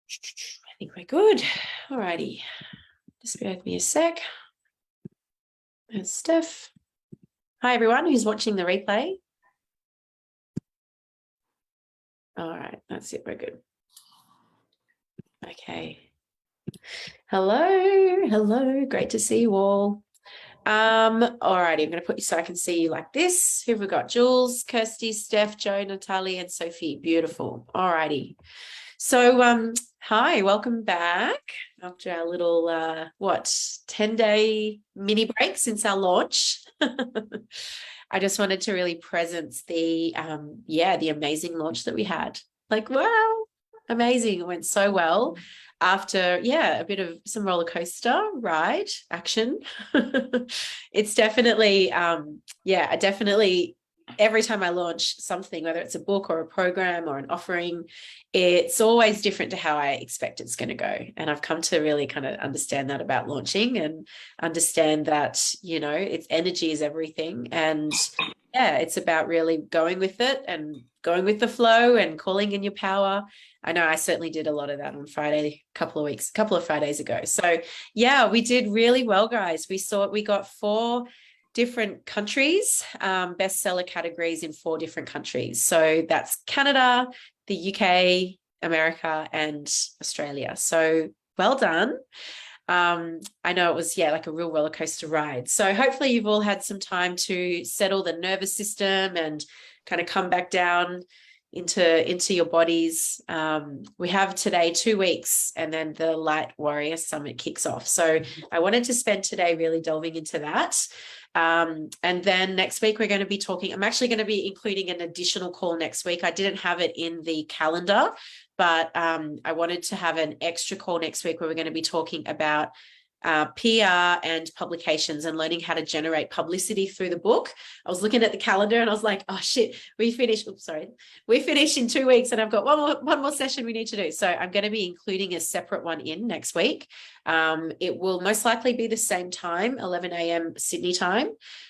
I think we're good. All righty. Just bear with me a sec. There's Steph. Hi, everyone who's watching the replay. All right, that's it. We're good. Okay. Hello. Great to see you all. All righty, I'm going to put you so I can see you like this. Who have we got? Jules, Kirsty, Steph, Jo, Natalie, and Sophie. Beautiful. All righty. So, hi, welcome back after our little, 10-day mini break since our launch. I just wanted to really presence the amazing launch that we had. Like, wow, amazing. It went so well after, a bit of some roller coaster ride action. It's definitely, definitely every time I launch something, whether it's a book or a program or an offering, it's always different to how I expect it's going to go. And I've come to really kind of understand that about launching and understand that, it's energy is everything. And it's about really going with it and going with the flow and calling in your power. I know I certainly did a lot of that on Friday, a couple of Fridays ago. So we did really well, guys. We got 4 different countries, bestseller categories in 4 different countries. So that's Canada, the UK, America, and Australia. So well done. I know it was, like a real roller coaster ride. So hopefully you've all had some time to settle the nervous system and kind of come back down into your bodies. We have today 2 weeks and then the Light Warrior Summit kicks off. So I wanted to spend today really delving into that. And then next week, we're going to be talking, I'm actually going to be including an additional call next week. I didn't have it in the calendar, but I wanted to have an extra call next week where we're going to be talking about PR and publications and learning how to generate publicity through the book. I was looking at the calendar and I was like, oh shit, we finish in 2 weeks and I've got one more session we need to do. So I'm going to be including a separate one in next week. It will most likely be the same time, 11 a.m. Sydney time,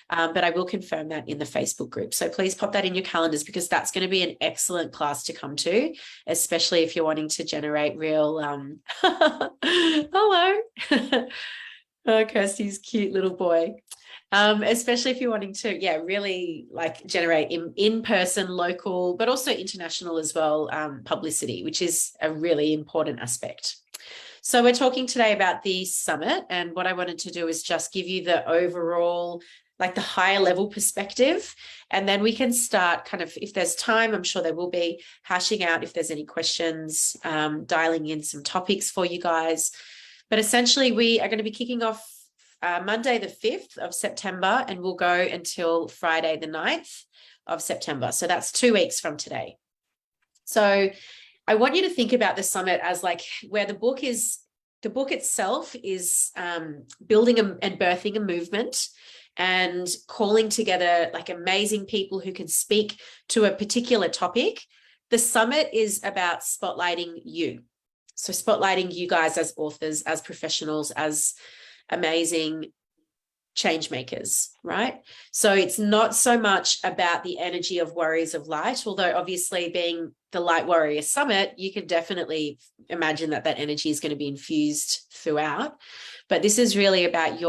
but I will confirm that in the Facebook group. So please pop that in your calendars because that's going to be an excellent class to come to, especially if you're wanting to generate real, hello. Oh, Kirsty's cute little boy. Especially if you're wanting to, really like generate in-person, local, but also international as well, publicity, which is a really important aspect. So we're talking today about the summit, and what I wanted to do is just give you the overall, like the higher level perspective, and then we can start kind of, if there's time, I'm sure there will be, hashing out if there's any questions, dialing in some topics for you guys. But essentially we are going to be kicking off Monday, the 5th of September, and we'll go until Friday, the 9th of September. So that's 2 weeks from today. So I want you to think about the summit as like where the book itself is building and birthing a movement and calling together like amazing people who can speak to a particular topic. The summit is about spotlighting you. So spotlighting you guys as authors, as professionals, as amazing change makers, right? So it's not so much about the energy of Warriors of Light, although obviously being the Light Warrior Summit, you can definitely imagine that energy is going to be infused throughout. But this is really about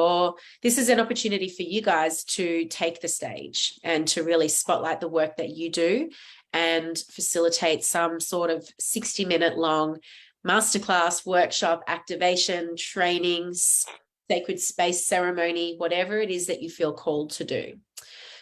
this is an opportunity for you guys to take the stage and to really spotlight the work that you do and facilitate some sort of 60-minute long masterclass, workshop, activation, trainings, sacred space ceremony, whatever it is that you feel called to do.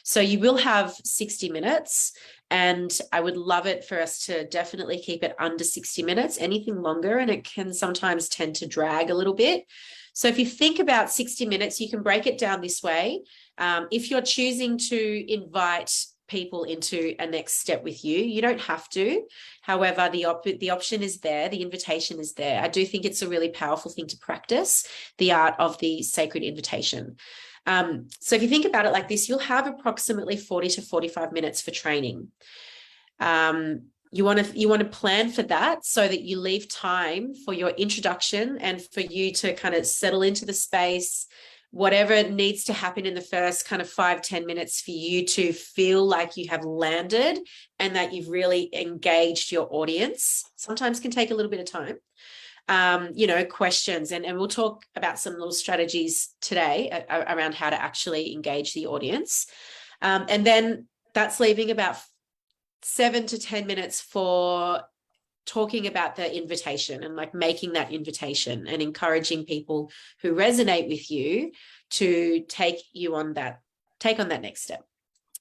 So you will have 60 minutes, and I would love it for us to definitely keep it under 60 minutes, anything longer, and it can sometimes tend to drag a little bit. So if you think about 60 minutes, you can break it down this way. If you're choosing to invite people into a next step with you, you don't have to. However, the option is there, the invitation is there. I do think it's a really powerful thing to practice, the art of the sacred invitation. So if you think about it like this, you'll have approximately 40 to 45 minutes for training. You want to plan for that so that you leave time for your introduction and for you to kind of settle into the space, whatever needs to happen in the first kind of 5-10 minutes for you to feel like you have landed and that you've really engaged your audience. Sometimes can take a little bit of time. Questions. And we'll talk about some little strategies today around how to actually engage the audience. And then that's leaving about 7 to 10 minutes for talking about the invitation and like making that invitation and encouraging people who resonate with you to take on that next step.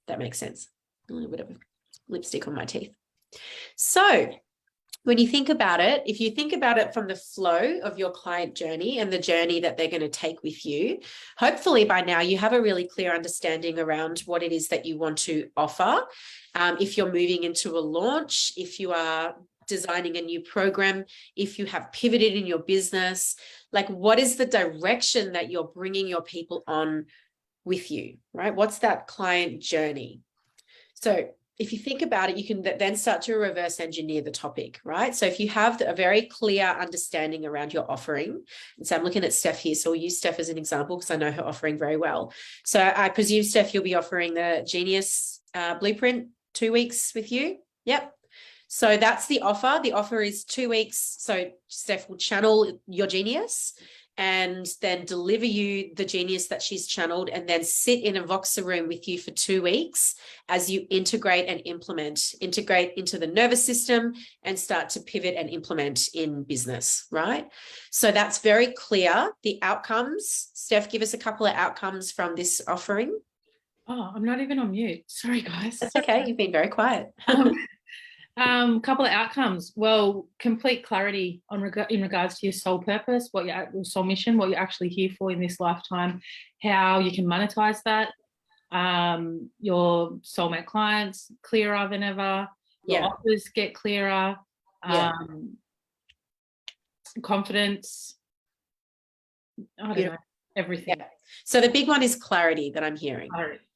That makes sense. A little bit of lipstick on my teeth. So when you think about it, if you think about it from the flow of your client journey and the journey that they're going to take with you, hopefully by now you have a really clear understanding around what it is that you want to offer. If you're moving into a launch, if you are designing a new program, if you have pivoted in your business, like what is the direction that you're bringing your people on with you, right? What's that client journey? So if you think about it, you can then start to reverse engineer the topic, right? So if you have a very clear understanding around your offering, and so I'm looking at Steph here, so we'll use Steph as an example because I know her offering very well. So I presume, Steph, you'll be offering the Genius Blueprint 2 weeks with you. Yep. So that's the offer. The offer is 2 weeks. So Steph will channel your genius and then deliver you the genius that she's channeled and then sit in a Voxer room with you for 2 weeks as you integrate into the nervous system and start to pivot and implement in business, right? So that's very clear. The outcomes, Steph, give us a couple of outcomes from this offering. Oh, I'm not even on mute. Sorry, guys. That's okay. You've been very quiet. Couple of outcomes. Well, complete clarity in regards to your soul purpose, what your soul mission, what you're actually here for in this lifetime, how you can monetize that. Your soulmate clients clearer than ever. Your offers get clearer. Confidence. I don't know. Everything. Yeah. So the big one is clarity that I'm hearing.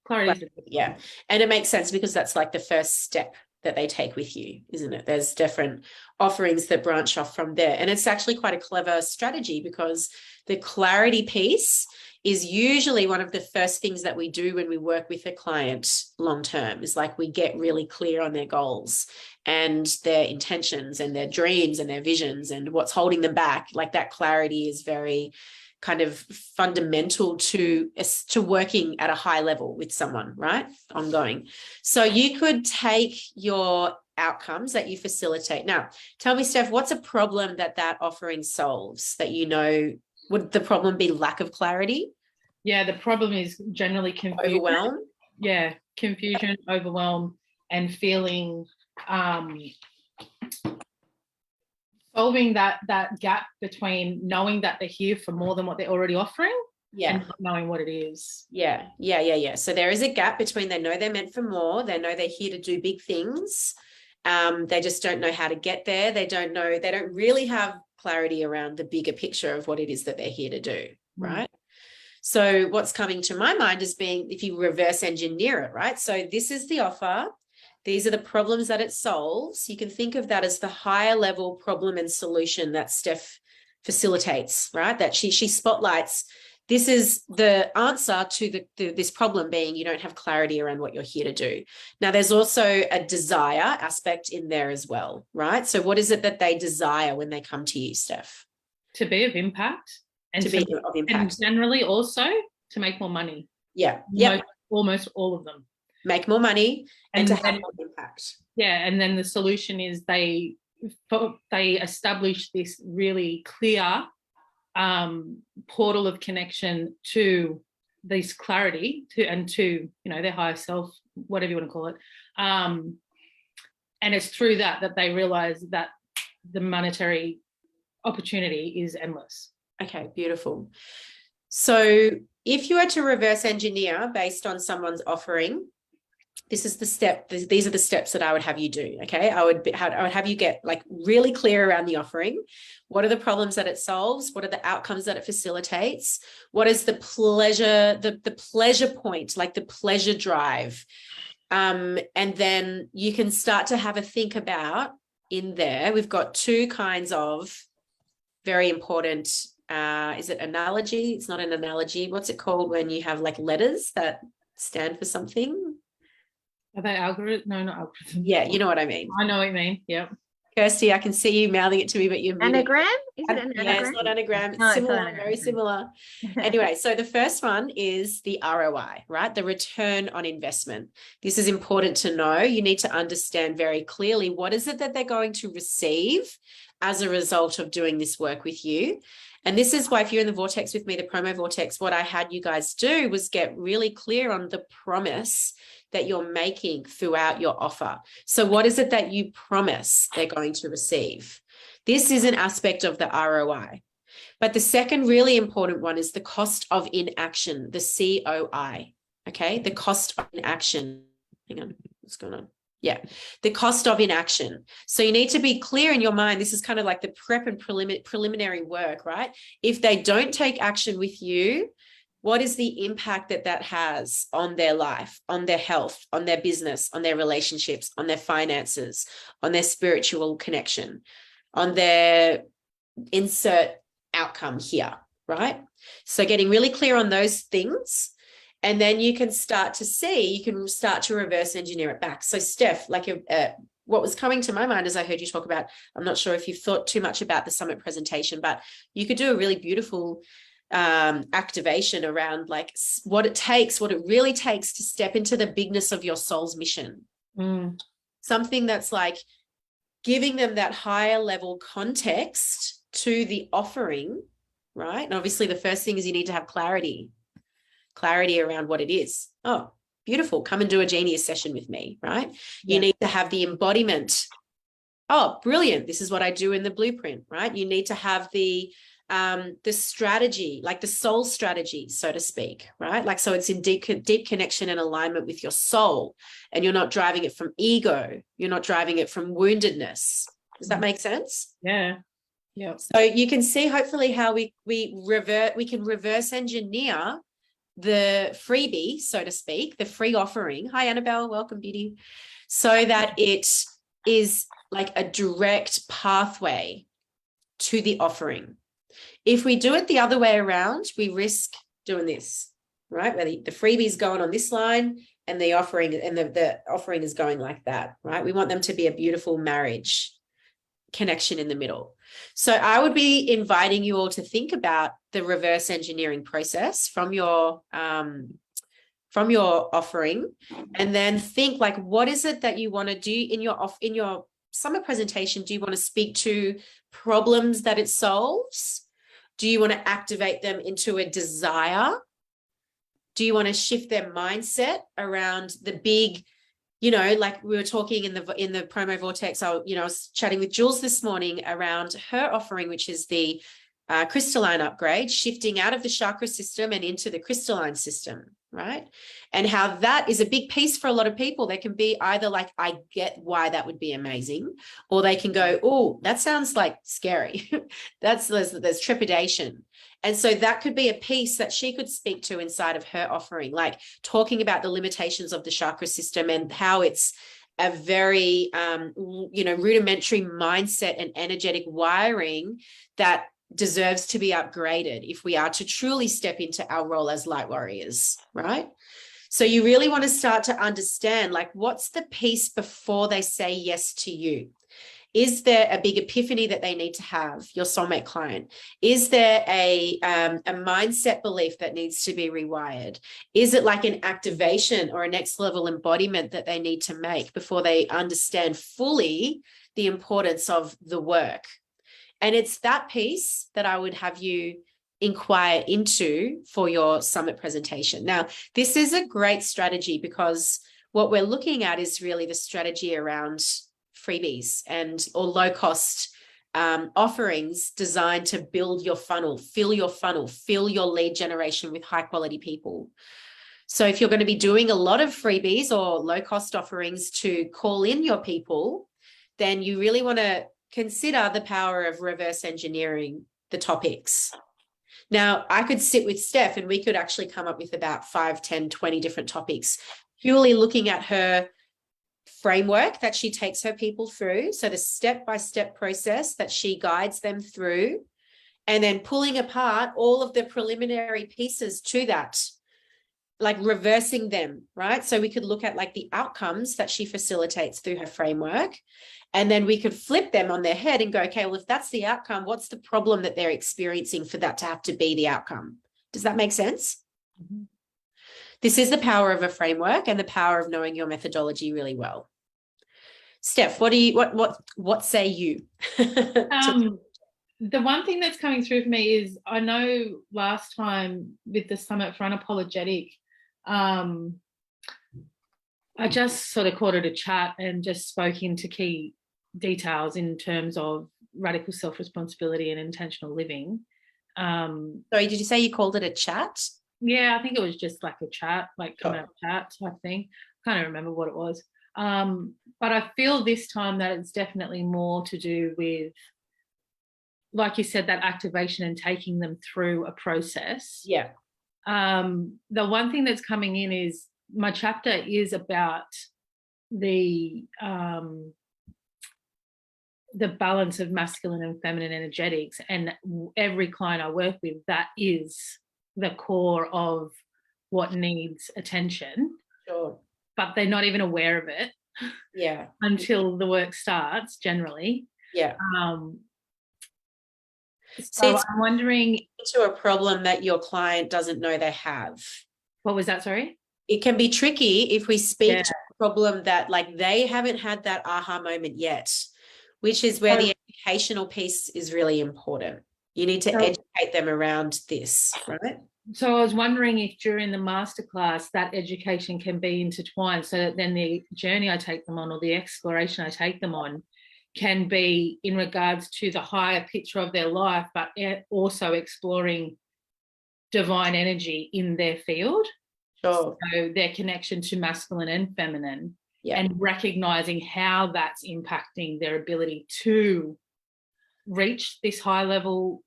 Clarity. Yeah. And it makes sense because that's like the first step that they take with you, isn't it? There's different offerings that branch off from there. And it's actually quite a clever strategy because the clarity piece is usually one of the first things that we do when we work with a client long term, is like we get really clear on their goals and their intentions and their dreams and their visions and what's holding them back. Like that clarity is very kind of fundamental to working at a high level with someone, right? Ongoing. So you could take your outcomes that you facilitate. Now, tell me, Steph, what's a problem that offering solves that would the problem be lack of clarity? Yeah, the problem is generally confusion. Overwhelm? Yeah, confusion, overwhelm, and feeling solving that gap between knowing that they're here for more than what they're already offering and not knowing what it is. Yeah. So there is a gap between they know they're meant for more, they know they're here to do big things. They just don't know how to get there. They don't really have clarity around the bigger picture of what it is that they're here to do, right? So what's coming to my mind is if you reverse engineer it, right? So this is the offer. These are the problems that it solves. You can think of that as the higher level problem and solution that Steph facilitates, right? That she spotlights. This is the answer to this problem being you don't have clarity around what you're here to do. Now, there's also a desire aspect in there as well, right? So what is it that they desire when they come to you, Steph? To be of impact. And generally also to make more money. Yeah. Almost all of them. Make more money and to have more impact. Yeah, and then the solution is they establish this really clear portal of connection to this clarity to their higher self, whatever you want to call it. And it's through that they realize that the monetary opportunity is endless. Okay, beautiful. So if you were to reverse engineer based on someone's offering, this is the step. These are the steps that I would have you do. Okay. I would have you get like really clear around the offering. What are the problems that it solves? What are the outcomes that it facilitates? What is the pleasure, the pleasure point, like the pleasure drive? And then you can start to have a think about in there. We've got two kinds of very important is it analogy? It's not an analogy. What's it called when you have like letters that stand for something? Are they algorithm? No, not algorithm. Yeah, you know what I mean. I know what you mean. Yep. Kirsty, I can see you mouthing it to me, but you're muted. Anagram? Is it an Yeah, anagram? it's not anagram. It's No, it's not similar, anagram. very similar. Anyway, so the first one is the ROI, right? The return on investment. This is important to know. You need to understand very clearly what is it that they're going to receive as a result of doing this work with you. And this is why if you're in the Vortex with me, the promo Vortex, what I had you guys do was get really clear on the promise that you're making throughout your offer. So what is it that you promise they're going to receive? This is an aspect of the ROI. But the second really important one is the cost of inaction, the COI. Okay, the cost of inaction. Hang on, what's going on? Yeah, the cost of inaction. So you need to be clear in your mind. This is kind of like the prep and preliminary work, right? If they don't take action with you, what is the impact that that has on their life, on their health, on their business, on their relationships, on their finances, on their spiritual connection, on their insert outcome here, right? So getting really clear on those things, and then you can start to see, you can start to reverse engineer it back. So Steph, like what was coming to my mind as I heard you talk about, I'm not sure if you've thought too much about the summit presentation, but you could do a really beautiful activation around like what it really takes to step into the bigness of your soul's mission. Something that's like giving them that higher level context to the offering, right? And obviously the first thing is you need to have clarity around what it is. Oh, beautiful. Come and do a Genius session with me, right? Yeah. You need to have the embodiment. Oh, brilliant. This is what I do in the blueprint, right? You need to have the strategy, like the soul strategy, so to speak, right? Like, so it's in deep connection and alignment with your soul, and you're not driving it from ego. You're not driving it from woundedness. Does that make sense? Yeah. Yeah. So you can see hopefully how we can reverse engineer the freebie, so to speak, the free offering. Hi, Annabelle. Welcome, beauty. So that it is like a direct pathway to the offering. If we do it the other way around, we risk doing this, right? Where the freebie is going on this line and the offering is going like that, right? We want them to be a beautiful marriage connection in the middle. So I would be inviting you all to think about the reverse engineering process from your offering, and then think like, what is it that you want to do in your summer presentation? Do you want to speak to problems that it solves? Do you want to activate them into a desire? Do you want to shift their mindset around the big, like we were talking in the promo Vortex, I was chatting with Jules this morning around her offering, which is the crystalline upgrade, shifting out of the chakra system and into the crystalline system, right? And how that is a big piece for a lot of people. They can be either like, I get why that would be amazing, or they can go, oh, that sounds like scary. There's trepidation. And so that could be a piece that she could speak to inside of her offering, like talking about the limitations of the chakra system and how it's a very, rudimentary mindset and energetic wiring that deserves to be upgraded if we are to truly step into our role as light warriors, right? So you really want to start to understand, like, what's the piece before they say yes to you? Is there a big epiphany that they need to have, your soulmate client? Is there a mindset belief that needs to be rewired? Is it like an activation or a next level embodiment that they need to make before they understand fully the importance of the work? And it's that piece that I would have you inquire into for your summit presentation. Now, this is a great strategy because what we're looking at is really the strategy around freebies or low cost offerings designed to build your funnel, fill your lead generation with high quality people. So if you're going to be doing a lot of freebies or low cost offerings to call in your people, then you really want to consider the power of reverse engineering the topics. Now, I could sit with Steph and we could actually come up with about 5, 10, 20 different topics, purely looking at her framework that she takes her people through. So the step-by-step process that she guides them through and then pulling apart all of the preliminary pieces to that, like reversing them, right? So we could look at like the outcomes that she facilitates through her framework. And then we could flip them on their head and go, okay, well, if that's the outcome, what's the problem that they're experiencing for that to have to be the outcome? Does that make sense? Mhm. This is the power of a framework and the power of knowing your methodology really well. Steph, what say you? The one thing that's coming through for me is, I know last time with the Summit for Unapologetic, I just sort of called it a chat and just spoke into key details in terms of radical self-responsibility and intentional living. Sorry, did you say you called it a chat? Yeah, I think it was just like a chat, like Sure. come out chat type thing. Can't even remember what it was. But I feel this time that it's definitely more to do with, like you said, that activation and taking them through a process. Yeah. The one thing that's coming in is my chapter is about the balance of masculine and feminine energetics, and every client I work with, that is the core of what needs attention. Sure. But they're not even aware of it. Yeah. Until the work starts, generally. Yeah. So I'm wondering, to a problem that your client doesn't know they have. What was that? Sorry? It can be tricky if we speak to a problem that like they haven't had that aha moment yet, which is where the educational piece is really important. You need to educate them around this, right? So I was wondering if during the masterclass that education can be intertwined, so that then the journey I take them on, or the exploration I take them on, can be in regards to the higher picture of their life, but also exploring divine energy in their field. Sure. So their connection to masculine and feminine, yeah. and recognizing how that's impacting their ability to reach this high level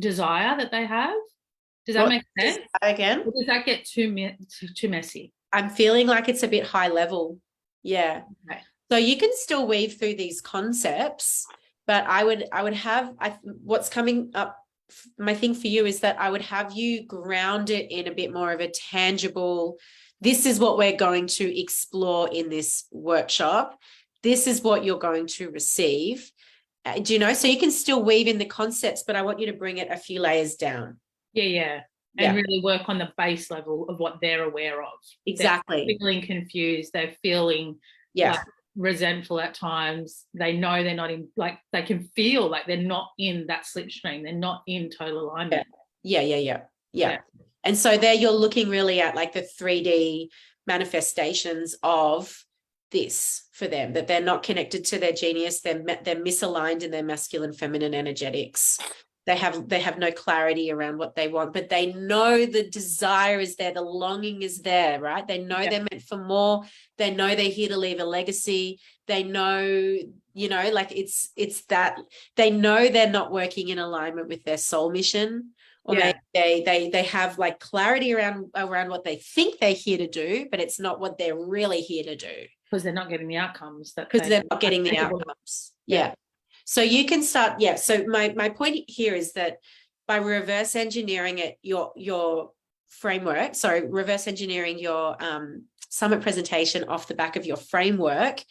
desire that they have. Does that make sense? Again? Or does that get too messy? I'm feeling like it's a bit high level. Yeah. Okay. So you can still weave through these concepts, but I would have, what's coming up, my thing for you is that I would have you ground it in a bit more of a tangible, this is what we're going to explore in this workshop. This is what you're going to receive. Do you know? So you can still weave in the concepts, but I want you to bring it a few layers down. Yeah. And really work on the base level of what they're aware of. Exactly. They're feeling confused. They're feeling like resentful at times. They know they're not in, like, they can feel like they're not in that slipstream. They're not in total alignment. Yeah. And so there you're looking really at like the 3D manifestations of this for them, that they're not connected to their genius. They're misaligned in their masculine, feminine energetics. They have no clarity around what they want, but they know the desire is there, the longing is there, right? They know they're meant for more. They know they're here to leave a legacy. They know, like it's that they know they're not working in alignment with their soul mission, or maybe they have like clarity around what they think they're here to do, but it's not what they're really here to do. Because they're not getting the outcomes. Because they're not getting the outcomes. Yeah. So you can start, so my point here is that by reverse engineering it, your framework, reverse engineering your summit presentation off the back of your framework,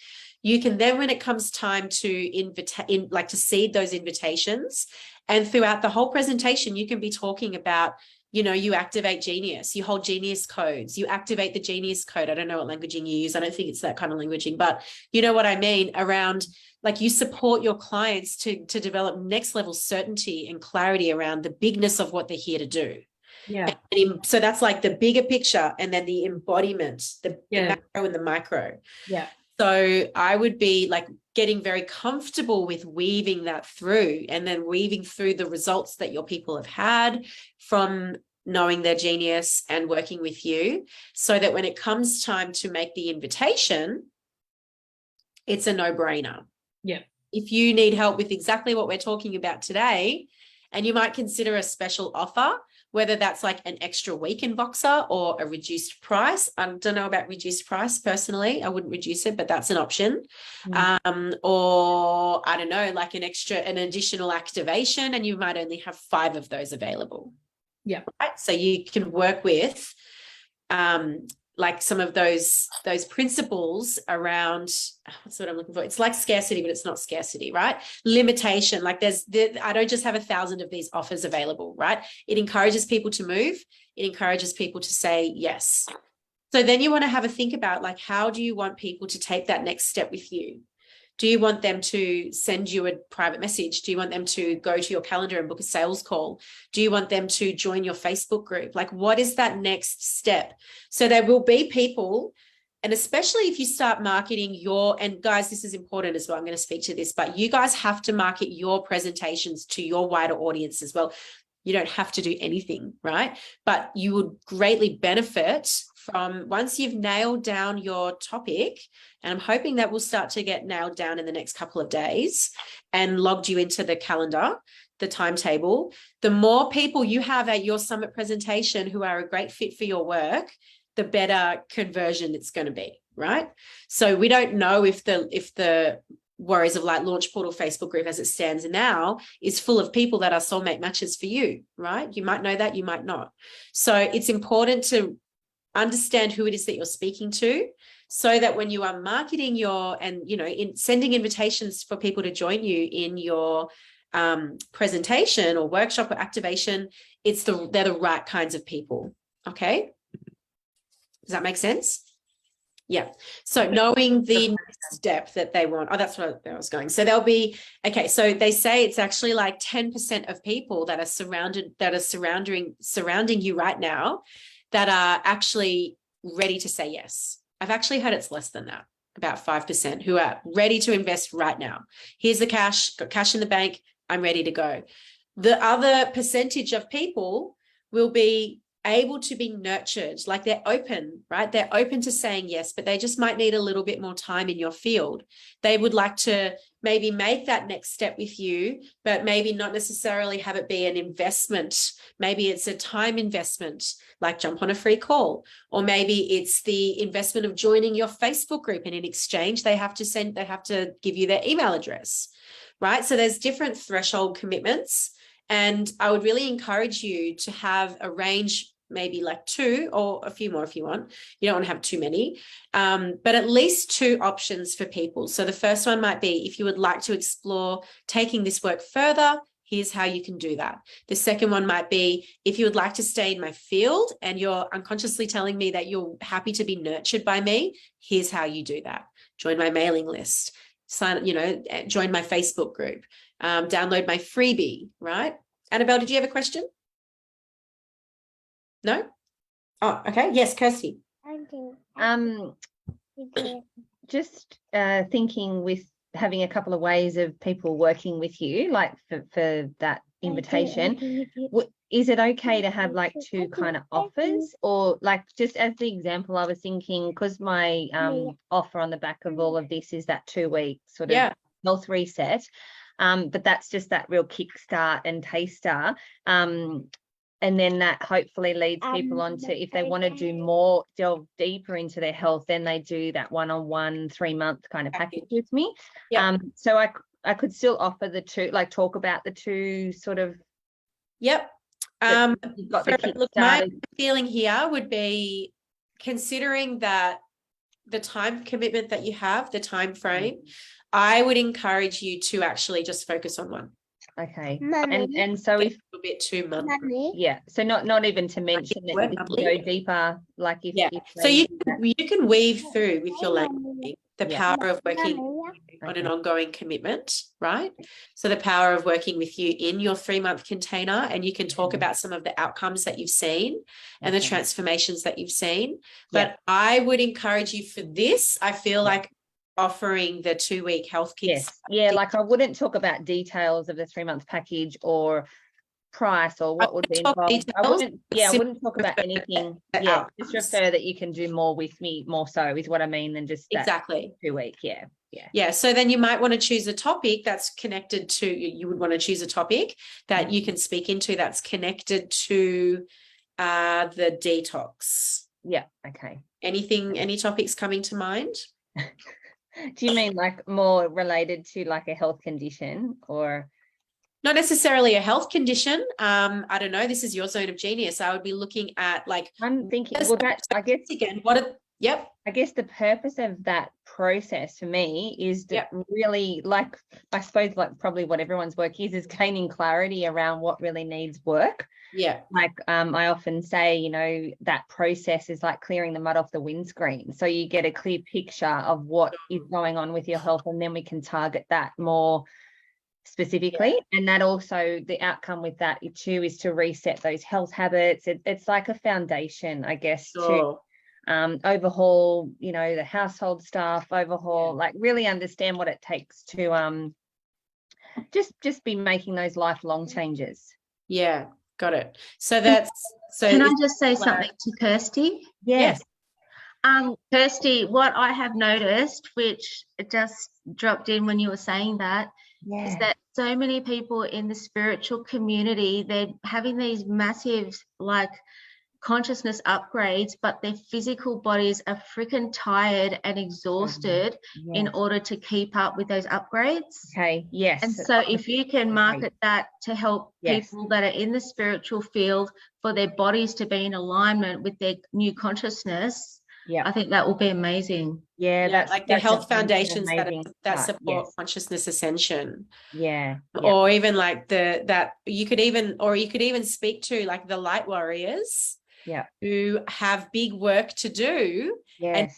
you can then, when it comes time to to seed those invitations, and throughout the whole presentation, you can be talking about, you activate genius, you hold genius codes, you activate the genius code. I don't know what languaging you use. I don't think it's that kind of languaging, but you know what I mean, around like you support your clients to develop next level certainty and clarity around the bigness of what they're here to do. Yeah. So that's like the bigger picture, and then the embodiment, the macro and the micro. Yeah. So I would be like getting very comfortable with weaving that through, and then weaving through the results that your people have had from knowing their genius and working with you, so that when it comes time to make the invitation, it's a no-brainer. Yeah. If you need help with exactly what we're talking about today, and you might consider a special offer whether that's like an extra week in Voxer or a reduced price. I don't know about reduced price personally. I wouldn't reduce it, but that's an option. Or I don't know, like an additional activation, and you might only have 5 of those available. Yeah. Right? So you can work with like some of those principles around, what's what I'm looking for? It's like scarcity, but it's not scarcity, right? Limitation. Like I don't just have 1,000 of these offers available, right? It encourages people to move. It encourages people to say yes. So then you want to have a think about, like, how do you want people to take that next step with you? Do you want them to send you a private message? Do you want them to go to your calendar and book a sales call? Do you want them to join your Facebook group? Like, what is that next step? So there will be people, and especially if you start marketing and guys, this is important as well. I'm going to speak to this, but you guys have to market your presentations to your wider audience as well. You don't have to do anything, right? But you would greatly benefit from, once you've nailed down your topic, and I'm hoping that will start to get nailed down in the next couple of days and logged you into the calendar, the timetable, the more people you have at your summit presentation who are a great fit for your work, the better conversion it's going to be, right? So we don't know if the Warriors of Light Launch Portal Facebook group as it stands now is full of people that are soulmate matches for you, right? You might know that, you might not. So it's important to understand who it is that you're speaking to, so that when you are marketing in sending invitations for people to join you in your presentation or workshop or activation, they're the right kinds of people. Okay. Does that make sense? Yeah. So knowing the next step that they want. Oh, that's what I was going. So there'll be, okay. So they say it's actually like 10% of people that are surrounding you right now that are actually ready to say yes. I've actually heard it's less than that, about 5% who are ready to invest right now. Here's the cash, got cash in the bank, I'm ready to go. The other percentage of people will be able to be nurtured, like they're open, right? They're open to saying yes, but they just might need a little bit more time in your field. They would like to maybe make that next step with you, but maybe not necessarily have it be an investment. Maybe it's a time investment, like jump on a free call, or maybe it's the investment of joining your Facebook group, and in exchange, they have to give you their email address, right? So there's different threshold commitments. And I would really encourage you to have a range, maybe like 2 or a few more if you want. You don't want to have too many, but at least 2 options for people. So the first one might be, if you would like to explore taking this work further, here's how you can do that. The second one might be, if you would like to stay in my field and you're unconsciously telling me that you're happy to be nurtured by me, here's how you do that. Join my mailing list, join my Facebook group. Download my freebie, right? Annabelle, did you have a question? No? Oh, okay. Yes, Kirsty. Just thinking with having a couple of ways of people working with you, like for that invitation, is it okay to have like 2 kind of offers? Or like, just as the example, I was thinking, because my offer on the back of all of this is that 2-week sort of health reset. But that's just that real kickstart and taster. And then that hopefully leads people on to, if they want to do more, delve deeper into their health, then they do that one-on-one 3-month kind of package with me. So I could still offer the 2, like talk about the 2 sort of. Yep. Look, my feeling here would be, considering that the time commitment that you have, the time frame, I would encourage you to actually just focus on one. Okay. And so if a bit too much. Yeah. So not even to mention that you go deeper, like if so you can weave through with your language the power of working on an ongoing commitment, right? So the power of working with you in your 3-month container, and you can talk about some of the outcomes that you've seen and the transformations that you've seen. But I would encourage you for this. I feel like offering the 2-week health kits. Like I wouldn't talk about details of the 3-month package or price or what would be involved. I wouldn't talk about anything. Just refer that you can do more with me, more so is what I mean, than just that 2-week. Yeah. So then you might want to choose a topic that's connected to, you would want to choose a topic that you can speak into that's connected to the detox. Yeah. Okay. Any topics coming to mind? Do you mean like more related to like a health condition or? Not necessarily a health condition. I don't know. This is your zone of genius. I would be looking at like, I'm thinking, well, that I guess again, I guess the purpose of that process for me is to really, like, I suppose like probably what everyone's work is gaining clarity around what really needs work. Yeah. Like I often say, you know, that process is like clearing the mud off the windscreen. So you get a clear picture of what is going on with your health, and then we can target that more specifically. And that also, the outcome with that too is to reset those health habits. It's like a foundation, I guess, to overhaul, you know, the household stuff, like really understand what it takes to just be making those lifelong changes. Yeah, got it. So that's Can I just say something to Kirsty? Yes. Kirsty, what I have noticed, which just dropped in when you were saying that, is that so many people in the spiritual community, they're having these massive like consciousness upgrades, but their physical bodies are freaking tired and exhausted in order to keep up with those upgrades. Okay, yes. And so if you can market that to help people that are in the spiritual field for their bodies to be in alignment with their new consciousness, I think that will be amazing. That's like the health foundations that support Yes. consciousness ascension. Or Or even like that you could even speak to like the light warriors who have big work to do. And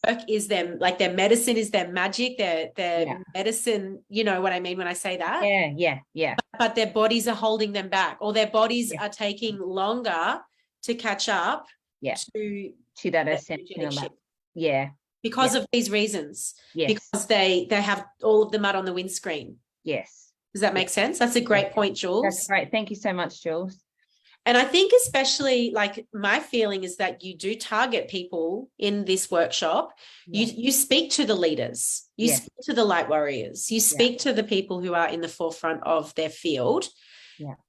work is them, like their medicine is their magic, their medicine, you know what I mean when I say that? But their bodies are holding them back, or their bodies are taking longer to catch up to that ascension. Because of these reasons. Because they have all of the mud on the windscreen. Does that make sense? That's a great point, Jules. That's great. Thank you so much, Jules. And I think especially like my feeling is that you do target people in this workshop. You speak to the leaders, you speak to the light warriors, you speak to the people who are in the forefront of their field,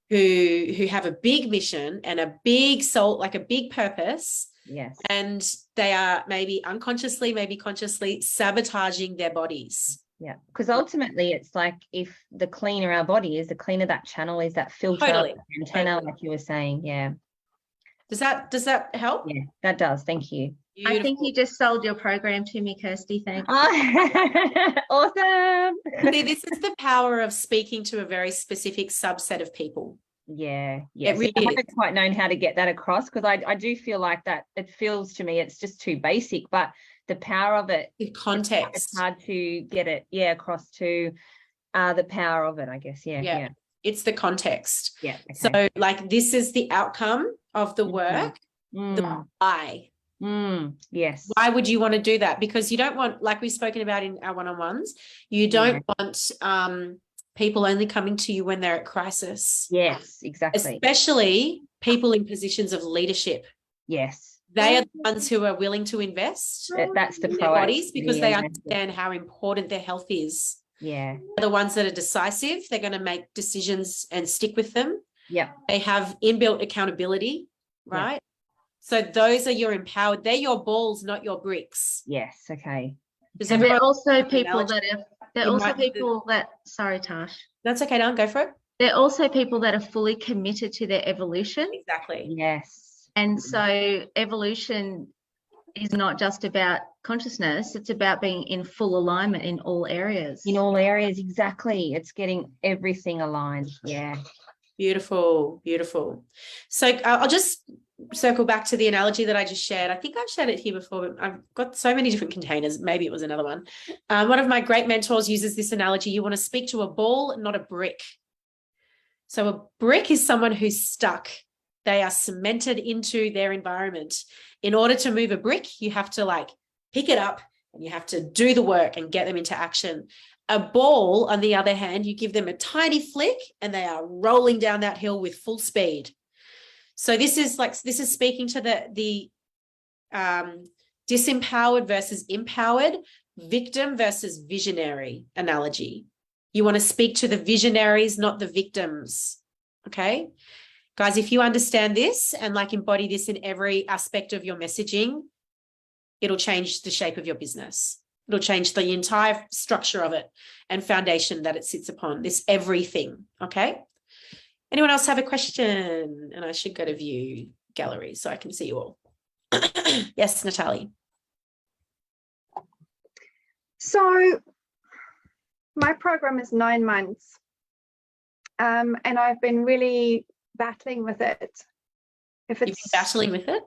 who have a big mission and a big soul, like a big purpose. And they are maybe unconsciously, maybe consciously sabotaging their bodies. Because ultimately it's like, if the cleaner our body is, the cleaner that channel is, that filter, antenna, like you were saying. Does that help? Yeah, that does. Thank you. I think you just sold your program to me, Kirsty. Thanks. Awesome. See, this is the power of speaking to a very specific subset of people. It really I haven't quite known how to get that across, because I do feel like that it feels to me it's just too basic, but the power of it, the context, it's hard to get it across to the power of it, I guess. It's the context. Okay. So like, this is the outcome of the work. The why. Yes. Why would you want to do that? Because you don't want, like we've spoken about in our one-on-ones, you don't want people only coming to you when they're at crisis. Yes, exactly. Especially people in positions of leadership. Yes. They are the ones who are willing to invest that's the in their bodies, because they understand how important their health is. They're the ones that are decisive. They're going to make decisions and stick with them. They have inbuilt accountability, right? So those are your empowered. They're your balls, not your bricks. Yes. Okay. And they're also people that sorry, Tash. That's okay, Dan, go for it. They're also people that are fully committed to their evolution. Exactly. Yes. And so evolution is not just about consciousness, it's about being in full alignment in all areas. Exactly. It's getting everything aligned. Beautiful. So I'll just circle back to the analogy that I just shared. I think I've shared it here before, but I've got so many different containers. Maybe it was another one. One of my great mentors uses this analogy. You want to speak to a ball, not a brick. So a brick is someone who's stuck. They are cemented into their environment. In order to move a brick, you have to like pick it up and you have to do the work and get them into action. A ball, on the other hand, you give them a tiny flick and they are rolling down that hill with full speed. So this is speaking to the disempowered versus empowered. victim versus visionary analogy. You want to speak to the visionaries, not the victims. Okay. Guys, if you understand this and like embody this in every aspect of your messaging, it'll change the shape of your business. It'll change the entire structure of it and foundation that it sits upon, this everything. Okay. Anyone else have a question? And I should go to view gallery so I can see you all. Yes, Natalie. So my program is 9 months, and I've been really battling with it. You've been battling with it?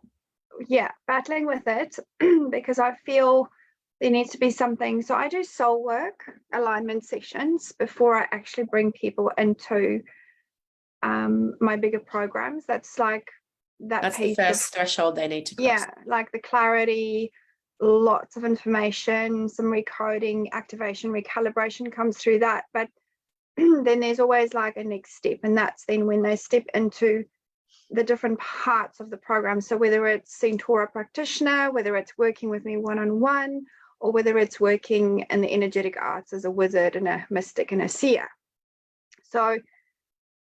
Yeah, battling with it because I feel there needs to be something. So I do soul work alignment sessions before I actually bring people into my bigger programs. That's like That's the first threshold they need to cross. Yeah, like the clarity, lots of information, some recoding, activation, recalibration comes through that. But then there's always like a next step, and that's then when they step into the different parts of the program. So whether it's Centaura practitioner, whether it's working with me one-on-one, or whether it's working in the energetic arts as a wizard and a mystic and a seer. So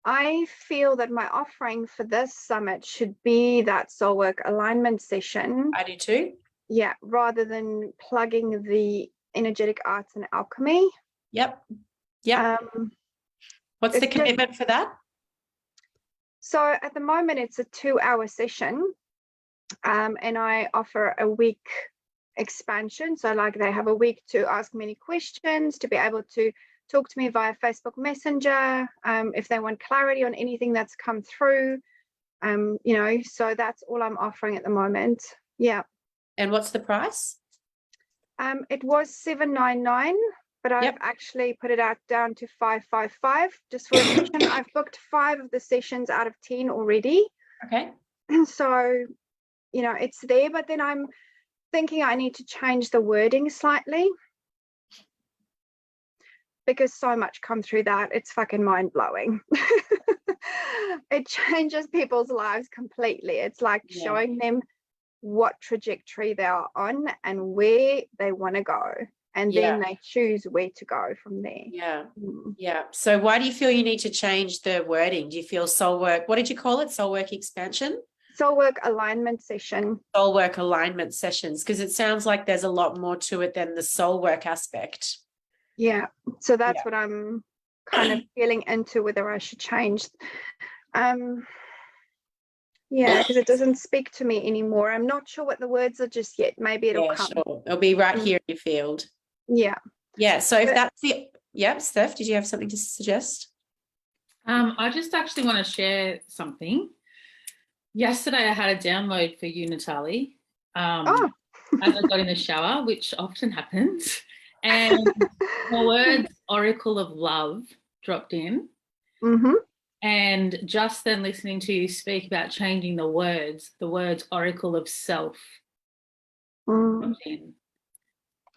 I feel that my offering for this summit should be that soul work alignment session. I do too. Yeah, rather than plugging the energetic arts and alchemy. Yep. Yep. What's the commitment for that? So at the moment it's a 2-hour session, and I offer a week expansion. So like they have a week to ask me any questions, to be able to talk to me via Facebook Messenger, if they want clarity on anything that's come through, you know, so that's all I'm offering at the moment. Yeah. And what's the price? It was $799, but I've actually put it out down to $555 just for a session. I've booked 5 of the sessions out of 10 already. Okay. So, you know, it's there, but then I'm thinking I need to change the wording slightly, because so much come through that, it's fucking mind-blowing. It changes people's lives completely. It's like showing them what trajectory they are on and where they want to go, and then they choose where to go from there. Yeah. So why do you feel you need to change the wording? Do you feel soul work, what did you call it? Soul work expansion? Soul work alignment session. Soul work alignment sessions, because it sounds like there's a lot more to it than the soul work aspect. Yeah, so that's what I'm kind of feeling into, whether I should change. Yeah, because it doesn't speak to me anymore. I'm not sure what the words are just yet. Maybe it'll come. Sure. It'll be right here in your field. Yeah. So if that's the Steph, did you have something to suggest? I just actually want to share something. Yesterday I had a download for you, Natalie. As I got in the shower, which often happens. And the words Oracle of Love dropped in. And just then listening to you speak about changing the words Oracle of Self dropped in.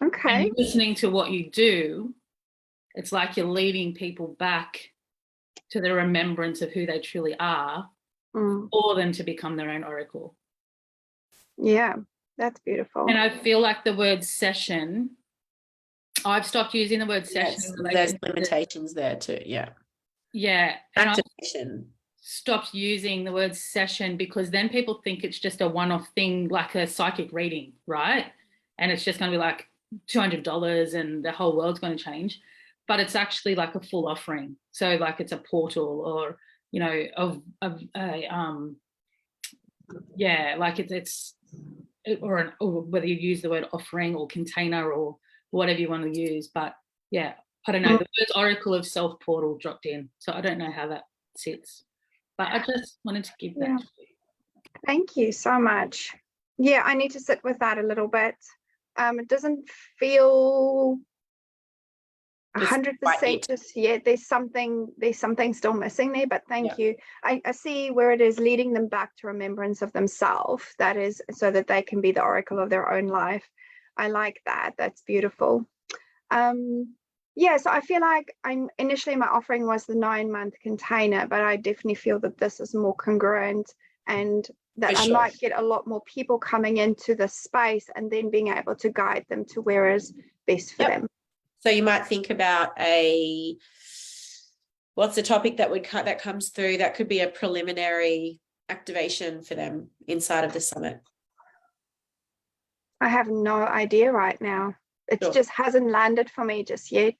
Okay. And listening to what you do, it's like you're leading people back to the remembrance of who they truly are, for them to become their own oracle. Yeah, that's beautiful. And I feel like the word session, I've stopped using the word session. There's limitations there too. Yeah. And activation. Stopped using the word session because then people think it's just a one-off thing, like a psychic reading, right? And it's just going to be like $200 and the whole world's going to change. But it's actually like a full offering. So like it's a portal, or, you know, like it's or whether you use the word offering or container or whatever you want to use. But yeah, I don't know. The word Oracle of Self portal dropped in, so I don't know how that sits. But I just wanted to give that to you. Thank you so much. Yeah, I need to sit with that a little bit. It doesn't feel 100% just yet. There's something still missing there, but thank you. I see where it is leading them back to remembrance of themselves. That is so that they can be the oracle of their own life. I like that. That's beautiful. Yeah, so I feel like initially my offering was the 9-month container, but I definitely feel that this is more congruent and that For I sure. might get a lot more people coming into the space and then being able to guide them to where is best for Yep. them. So you might think about what's the topic that comes through? That could be a preliminary activation for them inside of the summit. I have no idea right now. It Sure. just hasn't landed for me just yet.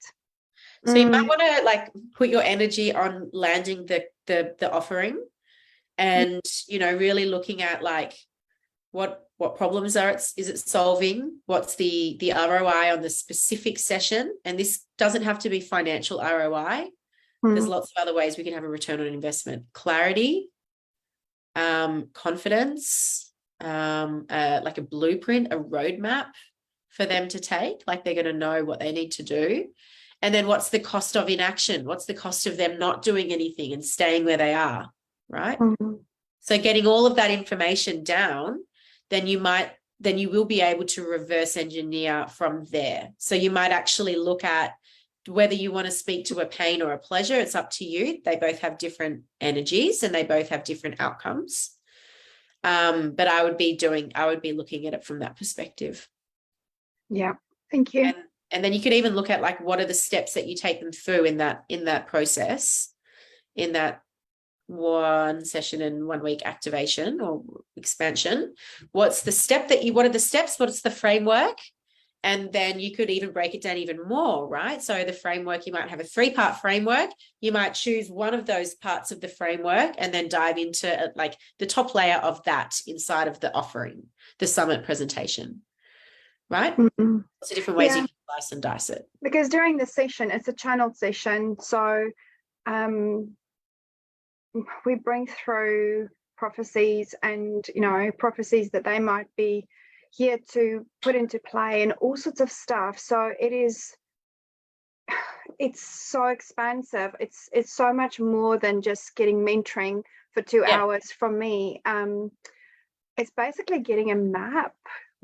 So you might want to like put your energy on landing the offering, and really looking at like what problems is it solving? What's the ROI on the specific session? And this doesn't have to be financial ROI. There's lots of other ways we can have a return on investment. Clarity, confidence, like a blueprint, a roadmap for them to take, like they're going to know what they need to do. And then what's the cost of inaction? What's the cost of them not doing anything and staying where they are, right? So getting all of that information down, then you will be able to reverse engineer from there. So you might actually look at whether you want to speak to a pain or a pleasure. It's up to you. They both have different energies and they both have different outcomes. But I would be looking at it from that perspective. Yeah, thank you. And then you could even look at like, what are the steps that you take them through in that process, in that 1 session and 1 week activation or expansion. What are the steps? What's the framework? And then you could even break it down even more, right? So the framework, you might have a 3-part framework. You might choose one of those parts of the framework and then dive into like the top layer of that inside of the offering, the summit presentation, right? Lots of different ways you can slice and dice it. Because during the session, it's a channeled session. So we bring through prophecies and, prophecies that they might be here to put into play and all sorts of stuff. So it's so expansive. It's so much more than just getting mentoring for 2 hours from me. It's basically getting a map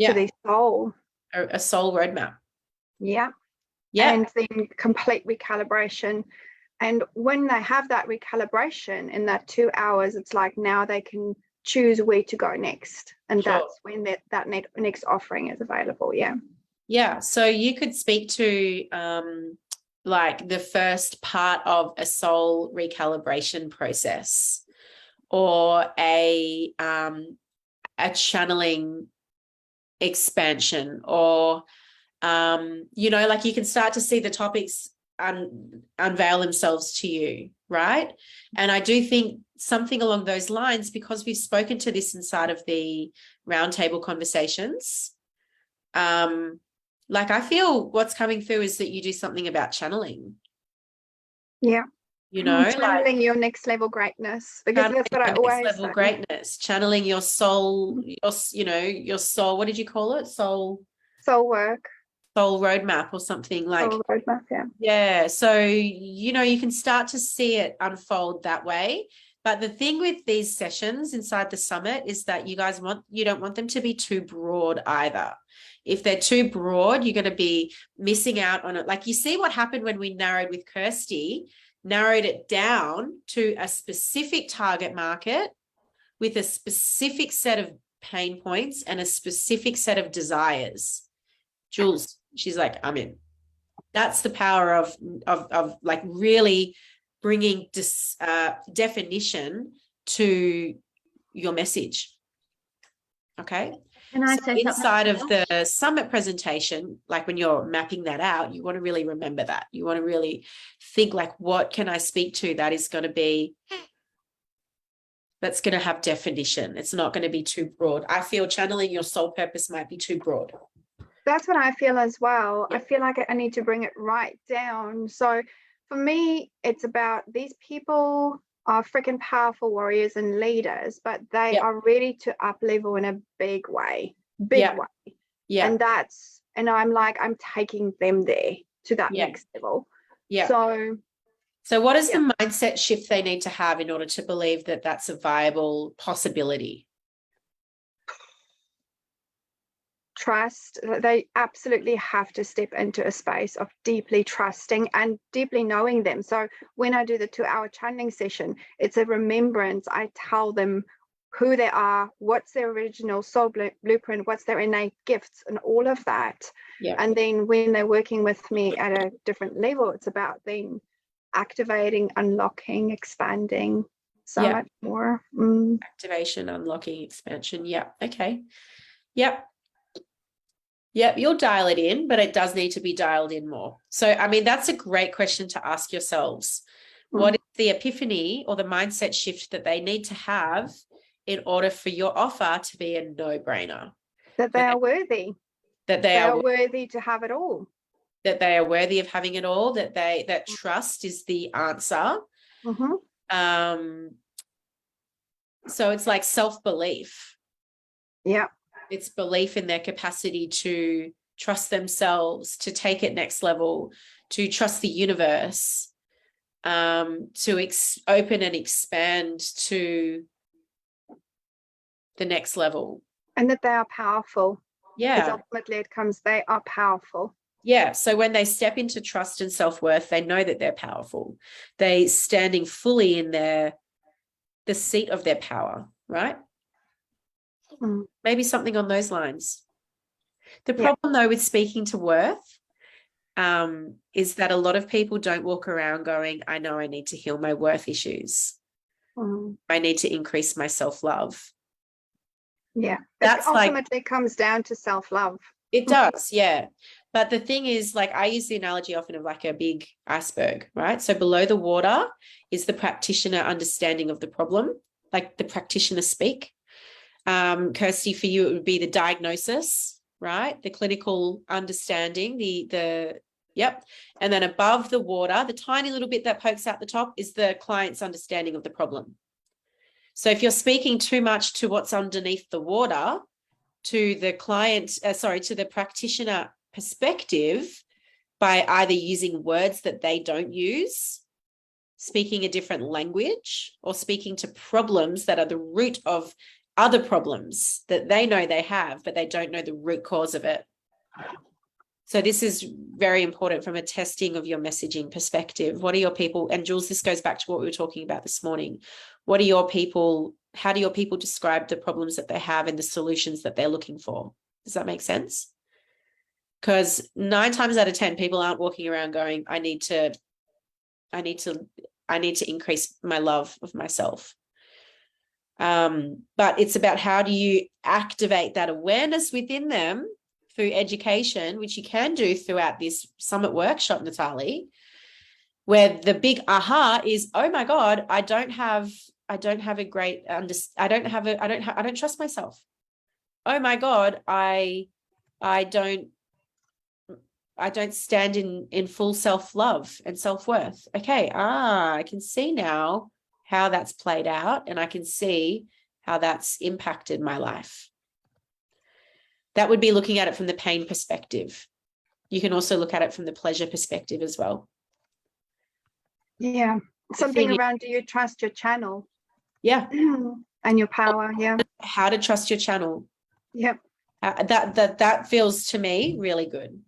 to their soul. A soul roadmap. Yeah. Yeah. And then complete recalibration. And when they have that recalibration in that 2 hours, it's like now they can choose where to go next. And that's when that next offering is available. Yeah. Yeah. So you could speak to like the first part of a soul recalibration process, or a channeling expansion, or like you can start to see the topics unveil themselves to you, right? And I do think something along those lines, because we've spoken to this inside of the roundtable conversations, like I feel what's coming through is that you do something about channeling. Yeah. Channeling like your next level greatness, because that's what I always next level say. greatness, channeling your soul, your soul, what did you call it? Soul work. Soul roadmap or something like. Soul roadmap, yeah. Yeah. So, you can start to see it unfold that way. But the thing with these sessions inside the summit is that you don't want them to be too broad either. If they're too broad, you're going to be missing out on it. Like you see what happened when we narrowed it down to a specific target market with a specific set of pain points and a specific set of desires. Jules, she's like, I'm in. That's the power of like really bringing definition to your message. Okay. Can I say inside of something the summit presentation, like when you're mapping that out, you want to really remember that. You want to really think like, what can I speak to that's going to have definition? It's not going to be too broad. I feel channeling your soul purpose might be too broad. That's what I feel as well. Yeah. I feel like I need to bring it right down. So for me, it's about these people are freaking powerful warriors and leaders, but they are ready to up level in a big way. Way. Yeah. And I'm like, I'm taking them there to that next level. Yeah. So what is the mindset shift they need to have in order to believe that that's a viable possibility? Trust. They absolutely have to step into a space of deeply trusting and deeply knowing them. So when I do the 2-hour channeling session, it's a remembrance. I tell them who they are, what's their original soul blueprint, what's their innate gifts, and all of that. Yeah. And then when they're working with me at a different level, it's about then activating, unlocking, expanding so Yeah. much more. Activation, unlocking, expansion. Yeah. Okay. Yep. Yep. You'll dial it in, but it does need to be dialed in more. So, I mean, that's a great question to ask yourselves. What is the epiphany or the mindset shift that they need to have in order for your offer to be a no-brainer? That they are worthy. That They are worthy to have it all. that they are worthy of having it all, that trust is the answer. So it's like self-belief. Yeah. It's belief in their capacity to trust themselves, to take it next level, to trust the universe, to open and expand to the next level. And that they are powerful. Yeah. Because ultimately it comes, they are powerful. Yeah. So when they step into trust and self-worth, they know that they're powerful. They standing fully in the seat of their power, right? Maybe something on those lines. The problem though with speaking to worth is that a lot of people don't walk around going, I know I need to heal my worth issues. I need to increase my self-love. Yeah. That's ultimately comes down to self-love. It does, yeah. But the thing is, like, I use the analogy often of like a big iceberg, right? So below the water is the practitioner understanding of the problem, like the practitioner speak. Kirsty, for you, it would be the diagnosis, right? The clinical understanding, yep. And then above the water, the tiny little bit that pokes out the top is the client's understanding of the problem. So if you're speaking too much to what's underneath the water, to the client, to the practitioner perspective, by either using words that they don't use, speaking a different language, or speaking to problems that are the root of other problems that they know they have, but they don't know the root cause of it. So this is very important from a testing of your messaging perspective. What are your people, and Jules, this goes back to what we were talking about this morning. What are your people, how do your people describe the problems that they have and the solutions that they're looking for? Does that make sense? Because 9 times out of 10, people aren't walking around going, I need to increase my love of myself. But it's about how do you activate that awareness within them through education, which you can do throughout this summit workshop, Natalie, where the big aha is, oh my God, I don't trust myself. Oh my God, I don't stand in full self-love and self-worth. Okay, I can see now how that's played out, and I can see how that's impacted my life. That would be looking at it from the pain perspective. You can also look at it from the pleasure perspective as well. Yeah. Something around, do you trust your channel? Yeah. And your power. Yeah. How to trust your channel. Yep. That feels to me really good.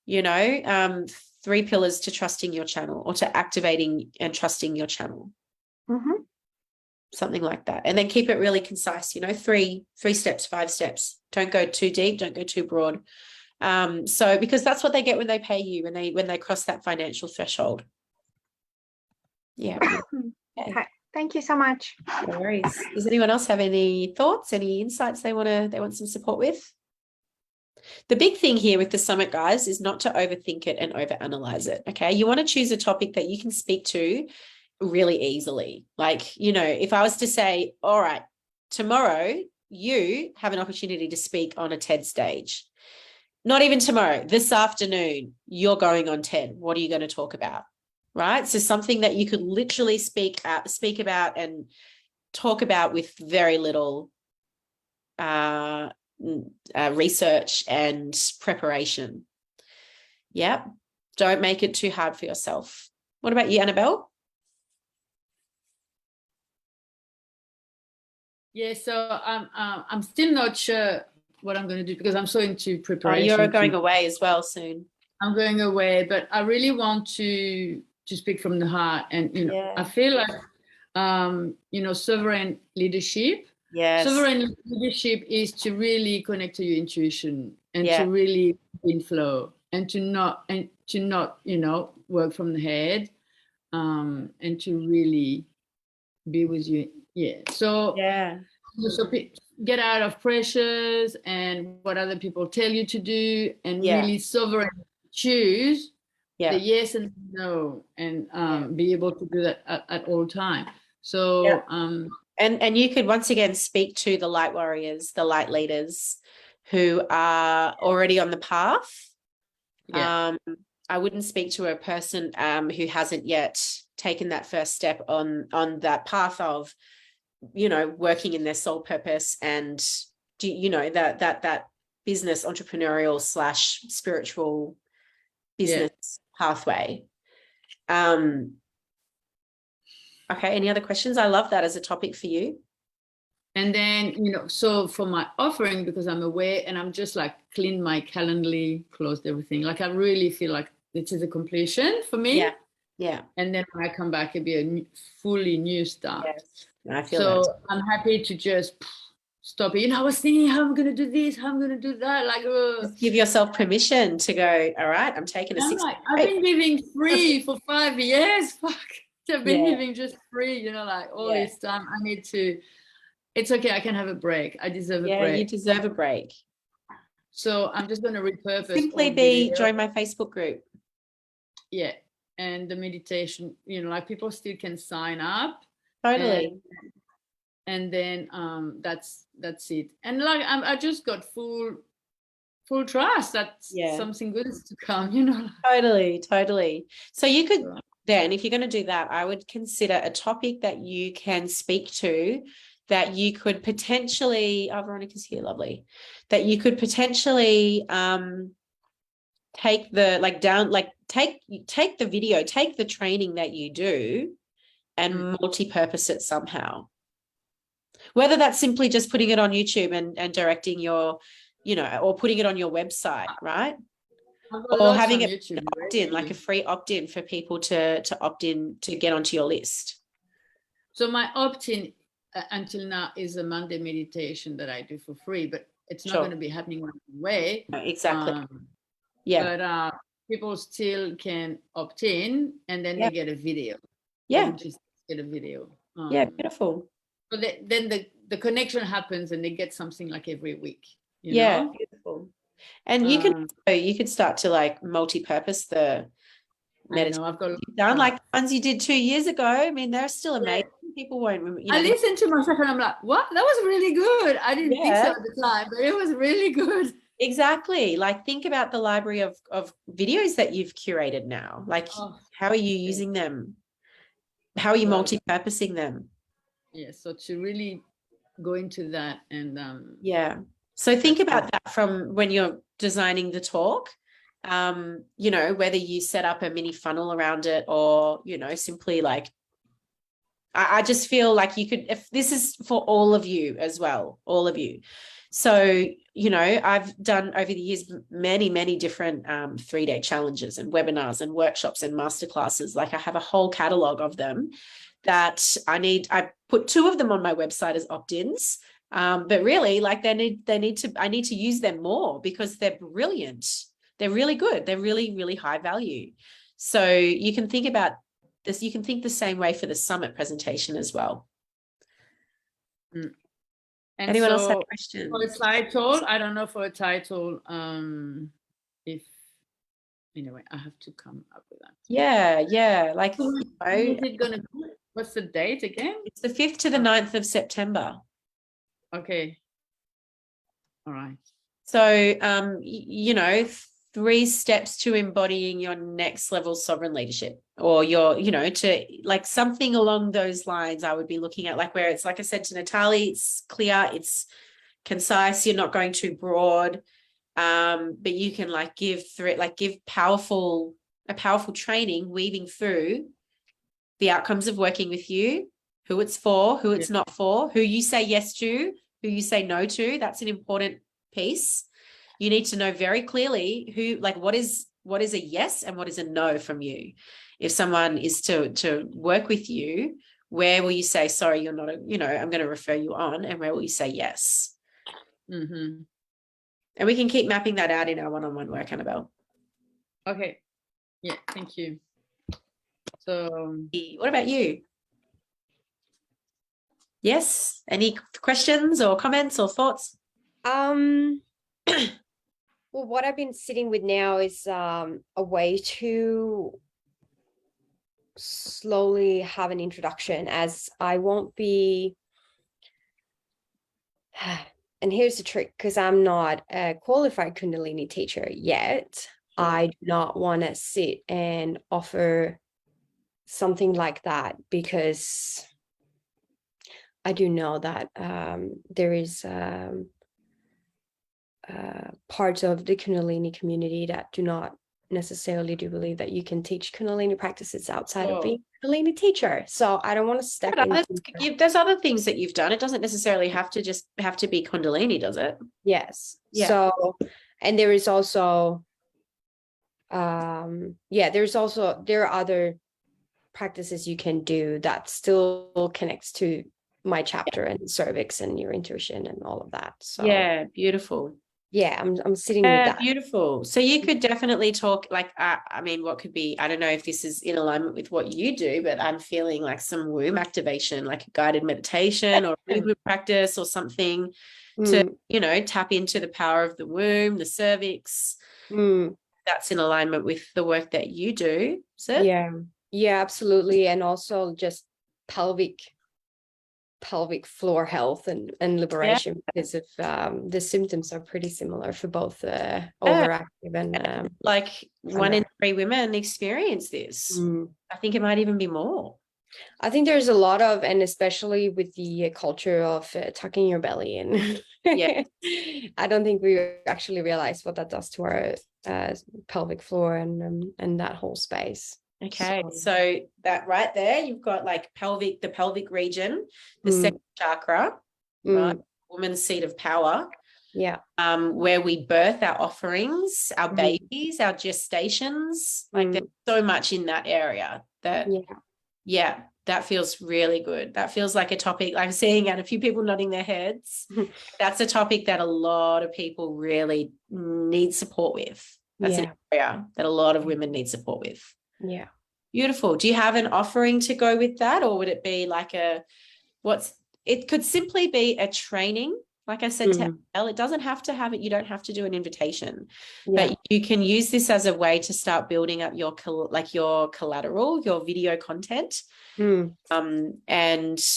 3 pillars to trusting your channel, or to activating and trusting your channel. Something like that. And then keep it really concise, 3 steps, 5 steps. Don't go too deep, don't go too broad. So because that's what they get when they pay you, when they cross that financial threshold. Yeah. Okay. Thank you so much. No worries. Does anyone else have any thoughts, any insights they want some support with? The big thing here with the summit, guys, is not to overthink it and overanalyze it. Okay. You want to choose a topic that you can speak to really easily. Like, if I was to say, all right, tomorrow you have an opportunity to speak on a TED stage. Not even tomorrow, this afternoon, you're going on TED. What are you going to talk about? Right? So something that you could literally speak about and talk about with very little research and preparation. Yep. Don't make it too hard for yourself. What about you, Annabelle? Yeah, so I'm still not sure what I'm going to do, because I'm so into preparation. You're going away as well soon. I'm going away, but I really want to speak from the heart, and I feel like sovereign leadership. Yes. Sovereign leadership is to really connect to your intuition and Yeah. to really be in flow and to not work from the head, and to really be with you. Yeah. So Yeah. get out of pressures and what other people tell you to do, and Yeah. really sovereign choose Yeah. the yes and no, and be able to do that at all time. So Yeah. And you could once again speak to the light warriors, the light leaders who are already on the path. yeah. I wouldn't speak to a person who hasn't yet taken that first step on that path of, working in their soul purpose and that business entrepreneurial / spiritual business pathway. Okay, any other questions? I love that as a topic for you. And then, so for my offering, because I'm aware and I'm just like cleaned my Calendly, closed everything. Like I really feel like this is a completion for me. Yeah. Yeah. And then when I come back, it'll be a fully new start. Yes. I feel So that. I'm happy to just stop it. I was thinking how I'm going to do this, how I'm going to do that. Like, Just give yourself permission to go, all right, I'm taking a 6 I've been giving free for 5 years. Fuck. I've been giving just free, like all this time. I need to, it's okay. I can have a break. I deserve a break. Yeah, you deserve a break. So I'm just going to repurpose. Simply join my Facebook group. Yeah. And the meditation, like people still can sign up. Totally. And then that's it. And like I just got full trust that something good is to come, Totally. So you could then, if you're going to do that, I would consider a topic that you can speak to, that you could potentially, Veronica's here, lovely, that you could potentially take the take the video, take the training that you do and multi-purpose it somehow. Whether that's simply just putting it on YouTube and directing your, or putting it on your website, right? Or having it YouTube, opt-in, like a free opt-in for people to opt in to get onto your list. So my opt-in until now is a Monday meditation that I do for free, but it's not going to be happening right away. No, exactly. But people still can opt in, and then they get a video. Yeah. They just get a video. Beautiful. So then the connection happens, and they get something like every week. You know? Beautiful. And you could start to like multi-purpose the meditation. I've got done like the ones you did 2 years ago. I mean, they're still amazing. People won't remember. I listened to myself and I'm like, what? That was really good. I didn't think so at the time, but it was really good. Exactly. Like think about the library of videos that you've curated now. Like how are you using them? How are you multi-purposing them? Yeah. So to really go into that and So think about that from when you're designing the talk. Whether you set up a mini funnel around it or, simply like, I just feel like you could, if this is for all of you as well, all of you. So, I've done over the years many, many different 3-day challenges and webinars and workshops and masterclasses. Like I have a whole catalog of them that I put 2 of them on my website as opt-ins. But really, like I need to use them more because they're brilliant. They're really good. They're really, really high value. So you can think about this. You can think the same way for the summit presentation as well. And anyone else have questions? For a title, I don't know for a title. If anyway, I have to come up with that. Yeah. Like, is it gonna be? What's the date again? It's the 5th to the 9th of September. Okay. All right. So, 3 steps to embodying your next level sovereign leadership, or your, to like something along those lines. I would be looking at like where it's, like I said to Natalie, it's clear, it's concise. You're not going too broad, but you can like give a powerful training weaving through the outcomes of working with you, who it's for, who it's not for, who you say yes to, who you say no to. That's an important piece. You need to know very clearly who, like, what is a yes and what is a no from you. If someone is to work with you, Where will you say, sorry, you're not, I'm going to refer you on, and where will you say yes? Mm-hmm. And we can keep mapping that out in our one-on-one work, Annabelle. Okay. Yeah, thank you. So What about you? Yes. Any questions or comments or thoughts? Well, what I've been sitting with now is a way to slowly have an introduction, as I won't be, and here's the trick, because I'm not a qualified Kundalini teacher yet. I do not want to sit and offer something like that, because I do know that there is parts of the Kundalini community that do not necessarily do believe that you can teach Kundalini practices outside of being a Kundalini teacher. So I don't want to step in. There's other things that you've done. It doesn't necessarily have to be Kundalini, does it? Yes. Yeah. So, and there is also, there are other practices you can do that still connects to my chapter and cervix and your intuition and all of that. So Yeah, beautiful. yeah, I'm sitting with that. Beautiful. So you could definitely talk like, I mean, what could be, I don't know if this is in alignment with what you do, but I'm feeling like some womb activation, like a guided meditation or movement practice or something to, tap into the power of the womb, the cervix. That's in alignment with the work that you do. Is it? Yeah, absolutely. And also just pelvic floor health and liberation, because of the symptoms are pretty similar for both overactive and like 1 in 3 women experience this. I think it might even be more. I think there's a lot of, and especially with the culture of tucking your belly in. I don't think we actually realize what that does to our pelvic floor and that whole space. Okay, so that right there, you've got like the pelvic region, the second chakra, right? Woman's seat of power. Yeah. Where we birth our offerings, our babies, our gestations. Like there's so much in that area that that feels really good. That feels like a topic I'm seeing and a few people nodding their heads. That's a topic that a lot of people really need support with. That's an area that a lot of women need support with. Yeah. Beautiful. Do you have an offering to go with that, or would it be like it could simply be a training? Like I said to Elle, it doesn't have to have it. You don't have to do an invitation, but you can use this as a way to start building up your collateral, your video content. And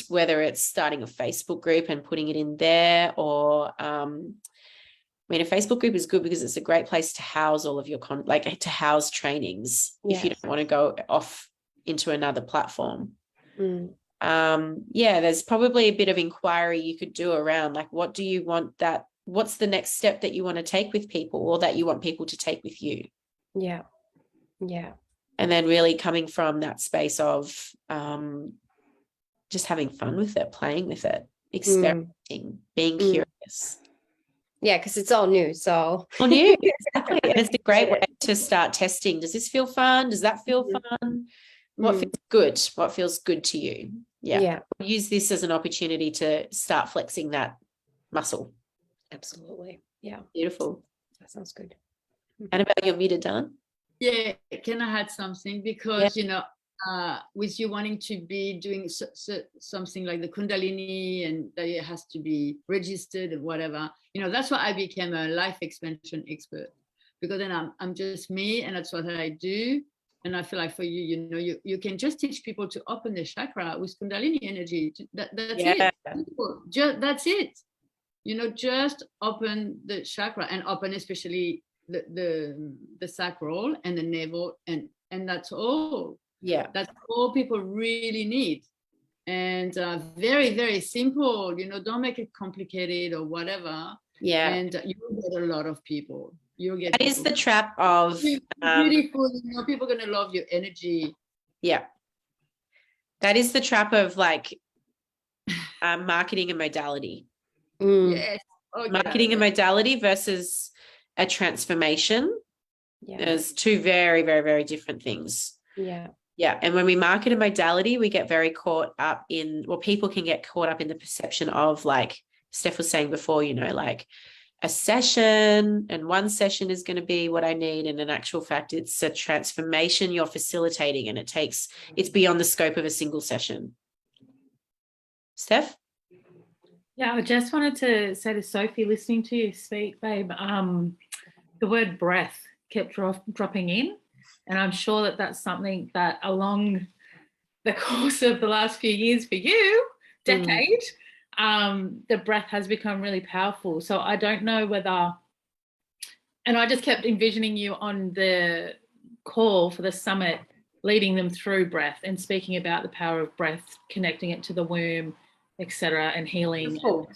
whether it's starting a Facebook group and putting it in there, or I mean, a Facebook group is good because it's a great place to house all of your to house trainings if you don't want to go off into another platform. There's probably a bit of inquiry you could do around like, what do you want what's the next step that you want to take with people, or that you want people to take with you? Yeah. And then really coming from that space of just having fun with it, playing with it, experimenting, being curious. Yeah, because it's all new. So all new, exactly. And it's a great way to start testing. Does this feel fun? Does that feel fun? What feels good? What feels good to you? Yeah. Use this as an opportunity to start flexing that muscle. Absolutely. Yeah. Beautiful. That sounds good. Annabelle, you're muted, Dan. Yeah, can I add something? Because with you wanting to be doing something like the Kundalini, and that it has to be registered and whatever, that's why I became a life expansion expert, because then I'm just me, and that's what I do. And I feel like for you, you can just teach people to open their chakra with Kundalini energy. That's it. That's it. Just open the chakra, and open especially the sacral and the navel, and that's all. Yeah, that's all people really need. And very, very simple. Don't make it complicated or whatever. Yeah, and you'll get a lot of people. That is the trap of beautiful. People are gonna love your energy. Yeah, that is the trap of like marketing and modality. Yes, marketing and modality versus a transformation. There's two very, very, very different things. Yeah. And when we market a modality, we get very caught up in, well, people can get caught up in the perception of, like Steph was saying before, you know, like a session, and one session is going to be what I need. And in actual fact, it's a transformation you're facilitating, and it's beyond the scope of a single session. Steph? Yeah, I just wanted to say to Sophie, listening to you speak, babe, the word breath kept dropping in. And I'm sure that that's something that along the course of the last few years for you, decade, the breath has become really powerful. So I don't know whether, and I just kept envisioning you on the call for the summit, leading them through breath and speaking about the power of breath, connecting it to the womb, etc., and healing, and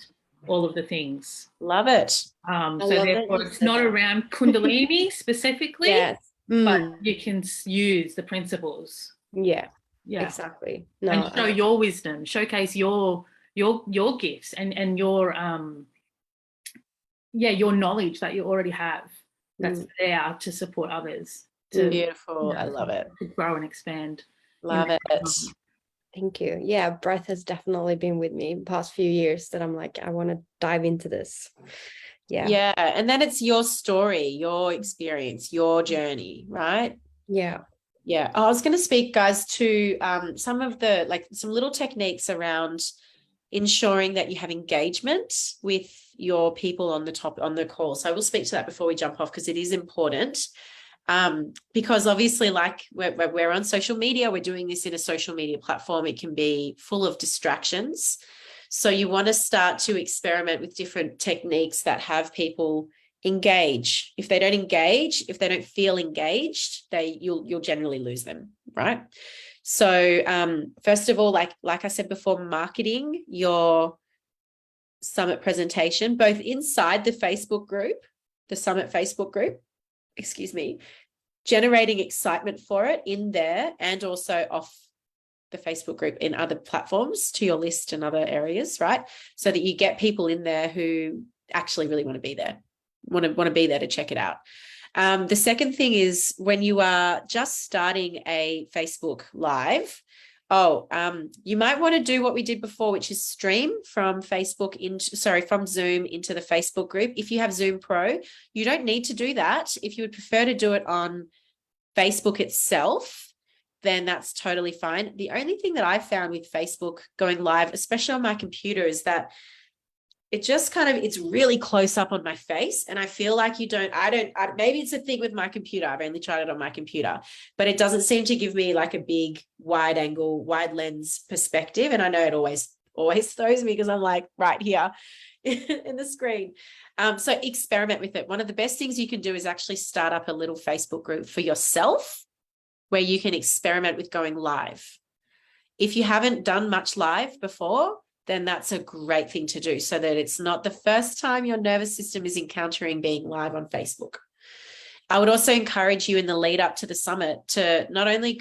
all of the things. Love it. So therefore, it's not around Kundalini specifically, Yes. but you can use the principles. Yeah. Yeah, Exactly. No, and show your wisdom, showcase your gifts and your your knowledge that you already have. That's there to support others. To, Beautiful. I love it. To grow and expand. Love it. Thank you. Yeah, breath has definitely been with me the past few years, that I'm like, I want to dive into this. Yeah. Yeah. And then it's your story, your experience, your journey, right? Yeah. Yeah. I was going to speak, guys, to some of the, like, some little techniques around ensuring that you have engagement with your people on the call. So I will speak to that before we jump off, because it is important. Because obviously, like, we're on social media, we're doing this in a social media platform, it can be full of distractions. So you want to start to experiment with different techniques that have people engage. If they don't engage, if they don't feel engaged, you'll generally lose them, right? So first of all, like I said before, marketing your summit presentation, both inside the Facebook group, the summit Facebook group, generating excitement for it in there, and also off the Facebook group in other platforms to your list and other areas, right? So that you get people in there who actually really want to be there, want to be there to check it out. The second thing is, when you are just starting a Facebook Live, you might want to do what we did before, which is stream from from Zoom into the Facebook group. If you have Zoom Pro, you don't need to do that. If you would prefer to do it on Facebook itself, then that's totally fine. The only thing that I found with Facebook going live, especially on my computer, is that it just it's really close up on my face. And I feel like maybe it's a thing with my computer. I've only tried it on my computer, but it doesn't seem to give me like a big wide angle, wide lens perspective. And I know it always throws me because I'm like right here in the screen. So experiment with it. One of the best things you can do is actually start up a little Facebook group for yourself where you can experiment with going live. If you haven't done much live before, then that's a great thing to do, so that it's not the first time your nervous system is encountering being live on Facebook. I would also encourage you in the lead up to the summit to not only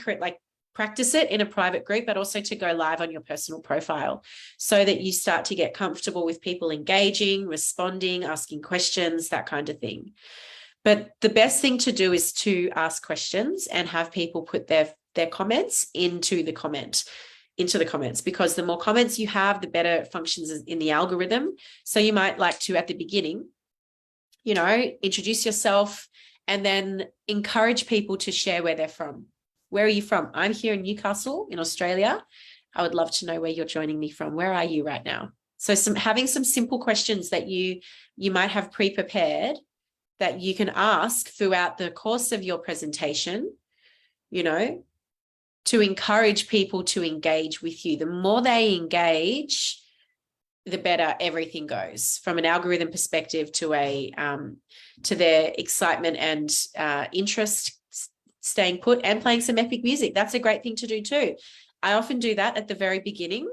practice it in a private group, but also to go live on your personal profile, so that you start to get comfortable with people engaging, responding, asking questions, that kind of thing. But the best thing to do is to ask questions and have people put their comments into the comments, because the more comments you have, the better it functions in the algorithm. So you might like to, at the beginning, introduce yourself and then encourage people to share where they're from. Where are you from? I'm here in Newcastle in Australia. I would love to know where you're joining me from. Where are you right now? So having some simple questions that you might have pre-prepared that you can ask throughout the course of your presentation, to encourage people to engage with you. The more they engage, the better everything goes, from an algorithm perspective to their excitement and interest staying put, and playing some epic music. That's a great thing to do too. I often do that at the very beginning,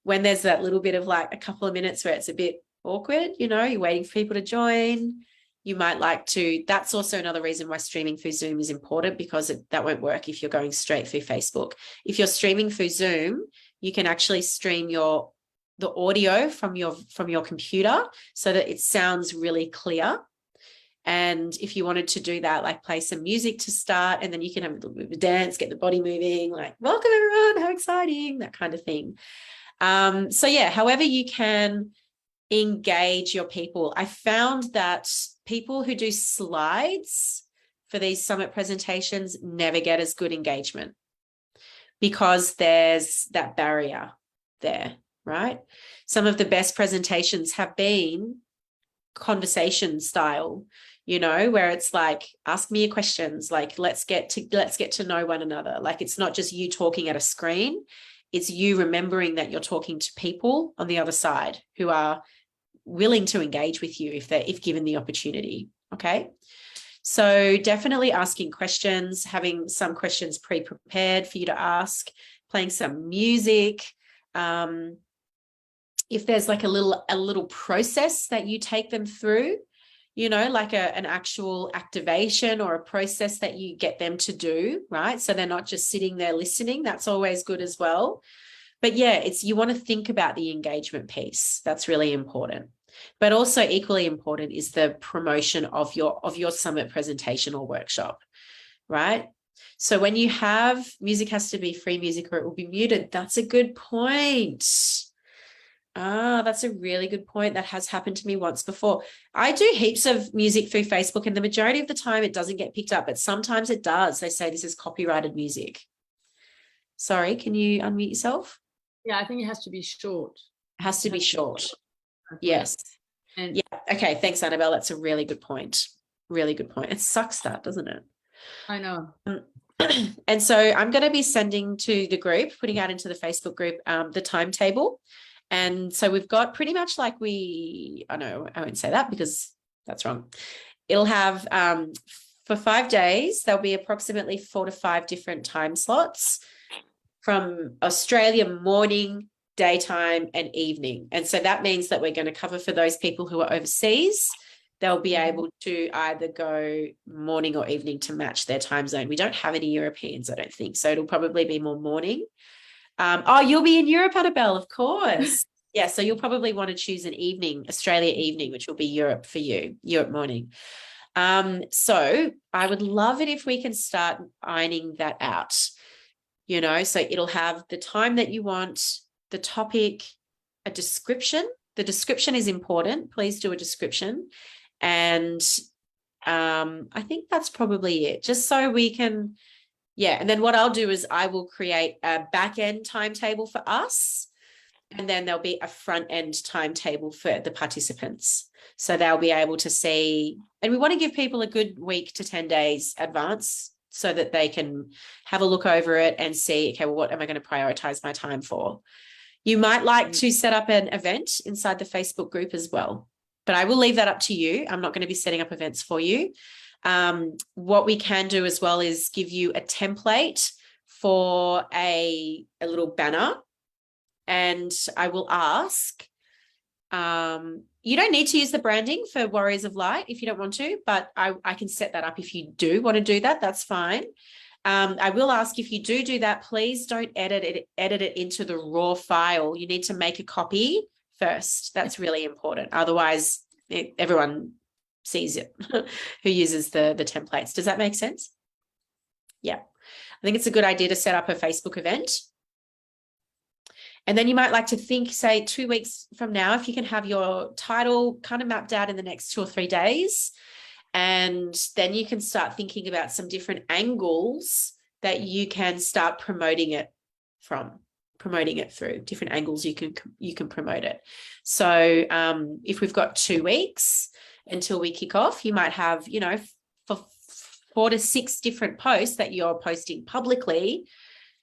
when there's that little bit of like a couple of minutes where it's a bit awkward, you're waiting for people to join. You might like to, that's also another reason why streaming through Zoom is important, because that won't work if you're going straight through Facebook. If you're streaming through Zoom, you can actually stream the audio from your computer so that it sounds really clear. And if you wanted to do that, like play some music to start, and then you can have a little bit of a dance, get the body moving, like welcome everyone, how exciting, that kind of thing. So yeah, however you can engage your people. I found that people who do slides for these summit presentations never get as good engagement because there's that barrier there, right? Some of the best presentations have been conversation style, you know, where it's like, ask me your questions, like let's get to know one another. Like it's not just you talking at a screen, it's you remembering that you're talking to people on the other side who are willing to engage with you if given the opportunity. Okay. So definitely asking questions, having some questions pre-prepared for you to ask, playing some music. If there's like a little process that you take them through, you know, like an actual activation or a process that you get them to do, right? So they're not just sitting there listening. That's always good as well. But yeah, you want to think about the engagement piece. That's really important. But also equally important is the promotion of your summit presentation or workshop, right? So when you have music has to be free music or it will be muted. That's a good point. That's a really good point. That has happened to me once before. I do heaps of music through Facebook, and the majority of the time it doesn't get picked up, but sometimes it does. They say this is copyrighted music. Sorry, can you unmute yourself? Yeah, I think it has to be short. It has to be short. Yes. And yeah. Okay. Thanks, Annabelle. That's a really good point. Really good point. It sucks that, doesn't it? I know. And so I'm going to be sending to the group, putting out into the Facebook group, the timetable. And so we've got pretty much like I won't say that because that's wrong. It'll have, for 5 days, there'll be approximately 4 to 5 different time slots from Australia morning, daytime and evening. And so that means that we're going to cover for those people who are overseas. They'll be able to either go morning or evening to match their time zone. We don't have any Europeans, I don't think. So it'll probably be more morning. You'll be in Europe, Annabelle, of course. Yeah, so you'll probably want to choose an evening, Australia evening, which will be Europe for you, Europe morning. So I would love it if we can start ironing that out, you know, so it'll have the time that you want, the topic, a description. The description is important. Please do a description. And I think that's probably it, just so we can, yeah. And then what I'll do is I will create a back end timetable for us. And then there'll be a front end timetable for the participants. So they'll be able to see, and we want to give people a good week to 10 days advance so that they can have a look over it and see, okay, well, what am I going to prioritize my time for? You might like to set up an event inside the Facebook group as well, but I will leave that up to you. I'm not going to be setting up events for you. What we can do as well is give you a template for a little banner. And I will ask, you don't need to use the branding for Warriors of Light if you don't want to, but I can set that up if you do want to do that. That's fine. I will ask, if you do that, please don't edit it into the raw file. You need to make a copy first. That's really important. Otherwise, everyone sees it who uses the templates. Does that make sense? Yeah. I think it's a good idea to set up a Facebook event. And then you might like to think, say 2 weeks from now, if you can have your title kind of mapped out in the next 2 or 3 days, and then you can start thinking about some different angles that you can start promoting it through, different angles you can promote it. So if we've got 2 weeks until we kick off, you might have, you know, for 4 to 6 different posts that you're posting publicly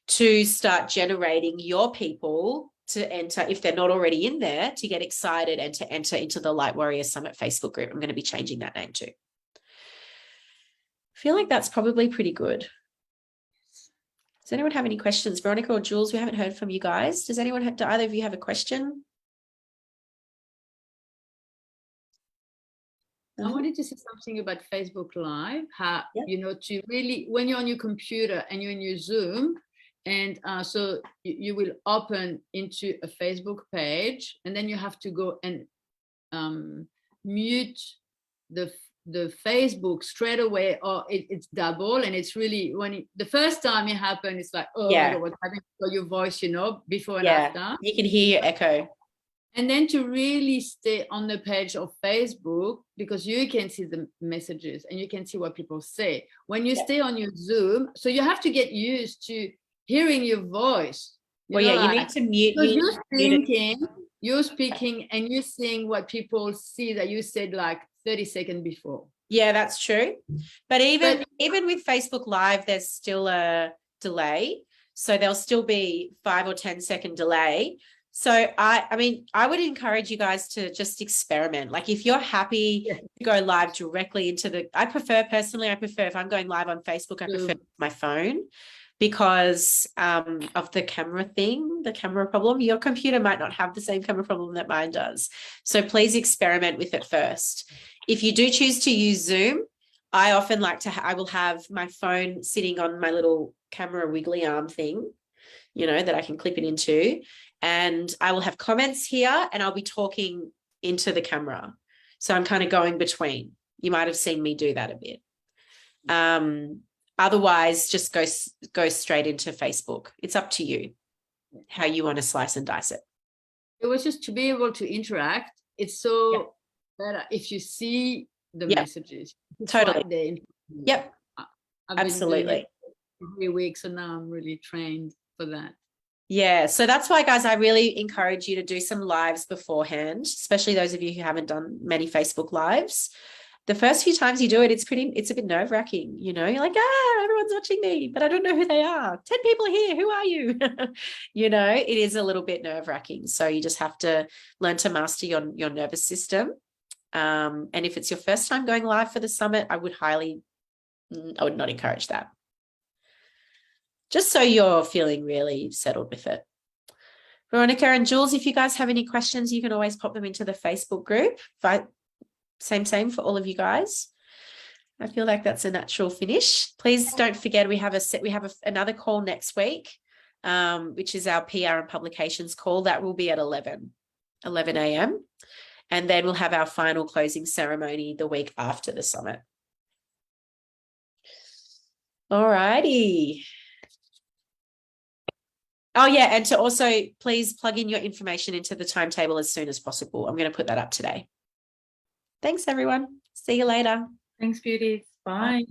to start generating your people to enter, if they're not already in there, to get excited and to enter into the Light Warrior Summit Facebook group. I'm going to be changing that name too. I feel like that's probably pretty good. Does anyone have any questions? Veronica or Jules, we haven't heard from you guys. Do either of you have a question? I wanted to say something about Facebook Live, how, Yep. you know, to really, when you're on your computer and you're in your Zoom, and so you will open into a Facebook page, and then you have to go and mute the Facebook straight away, or it's double, and it's really the first time it happened, it's like, oh Yeah. my God, what's happening to your voice, before and Yeah. after. You can hear your echo. And then to really stay on the page of Facebook, because you can see the messages and you can see what people say. When you stay on your Zoom, so you have to get used to hearing your voice. Well, yeah, you need to mute. Because you you're need to mute it. thinking, you're speaking, and you're seeing what people see that you said like 30 seconds before. Yeah, that's true. But even with Facebook Live, there's still a delay. So there'll still be 5 or 10 second delay. So I mean, I would encourage you guys to just experiment. Like if you're happy to go live directly into I prefer if I'm going live on Facebook, I prefer my phone because of the camera problem. Your computer might not have the same camera problem that mine does. So please experiment with it first. If you do choose to use Zoom, I often I will have my phone sitting on my little camera wiggly arm thing, that I can clip it into. And I will have comments here and I'll be talking into the camera. So I'm kind of going between. You might have seen me do that a bit. Otherwise, just go straight into Facebook. It's up to you how you want to slice and dice it. It was just to be able to interact. It's so better if you see the messages. Totally. Yep. I've been Absolutely. doing it for 3 weeks, and now I'm really trained for that. Yeah, so that's why, guys, I really encourage you to do some lives beforehand, especially those of you who haven't done many Facebook lives. The first few times you do it, it's a bit nerve-wracking, you're like, everyone's watching me, but I don't know who they are. 10 people are here, who are you? It is a little bit nerve-wracking. So you just have to learn to master your nervous system. And if it's your first time going live for the summit, I would not encourage that. Just so you're feeling really settled with it. Veronica and Jules, if you guys have any questions, you can always pop them into the Facebook group. Same for all of you guys. I feel like that's a natural finish. Please don't forget we have another call next week, which is our PR and publications call. That will be at 11 a.m. And then we'll have our final closing ceremony the week after the summit. All righty. Oh, yeah, and to also please plug in your information into the timetable as soon as possible. I'm going to put that up today. Thanks, everyone. See you later. Thanks, beauties. Bye.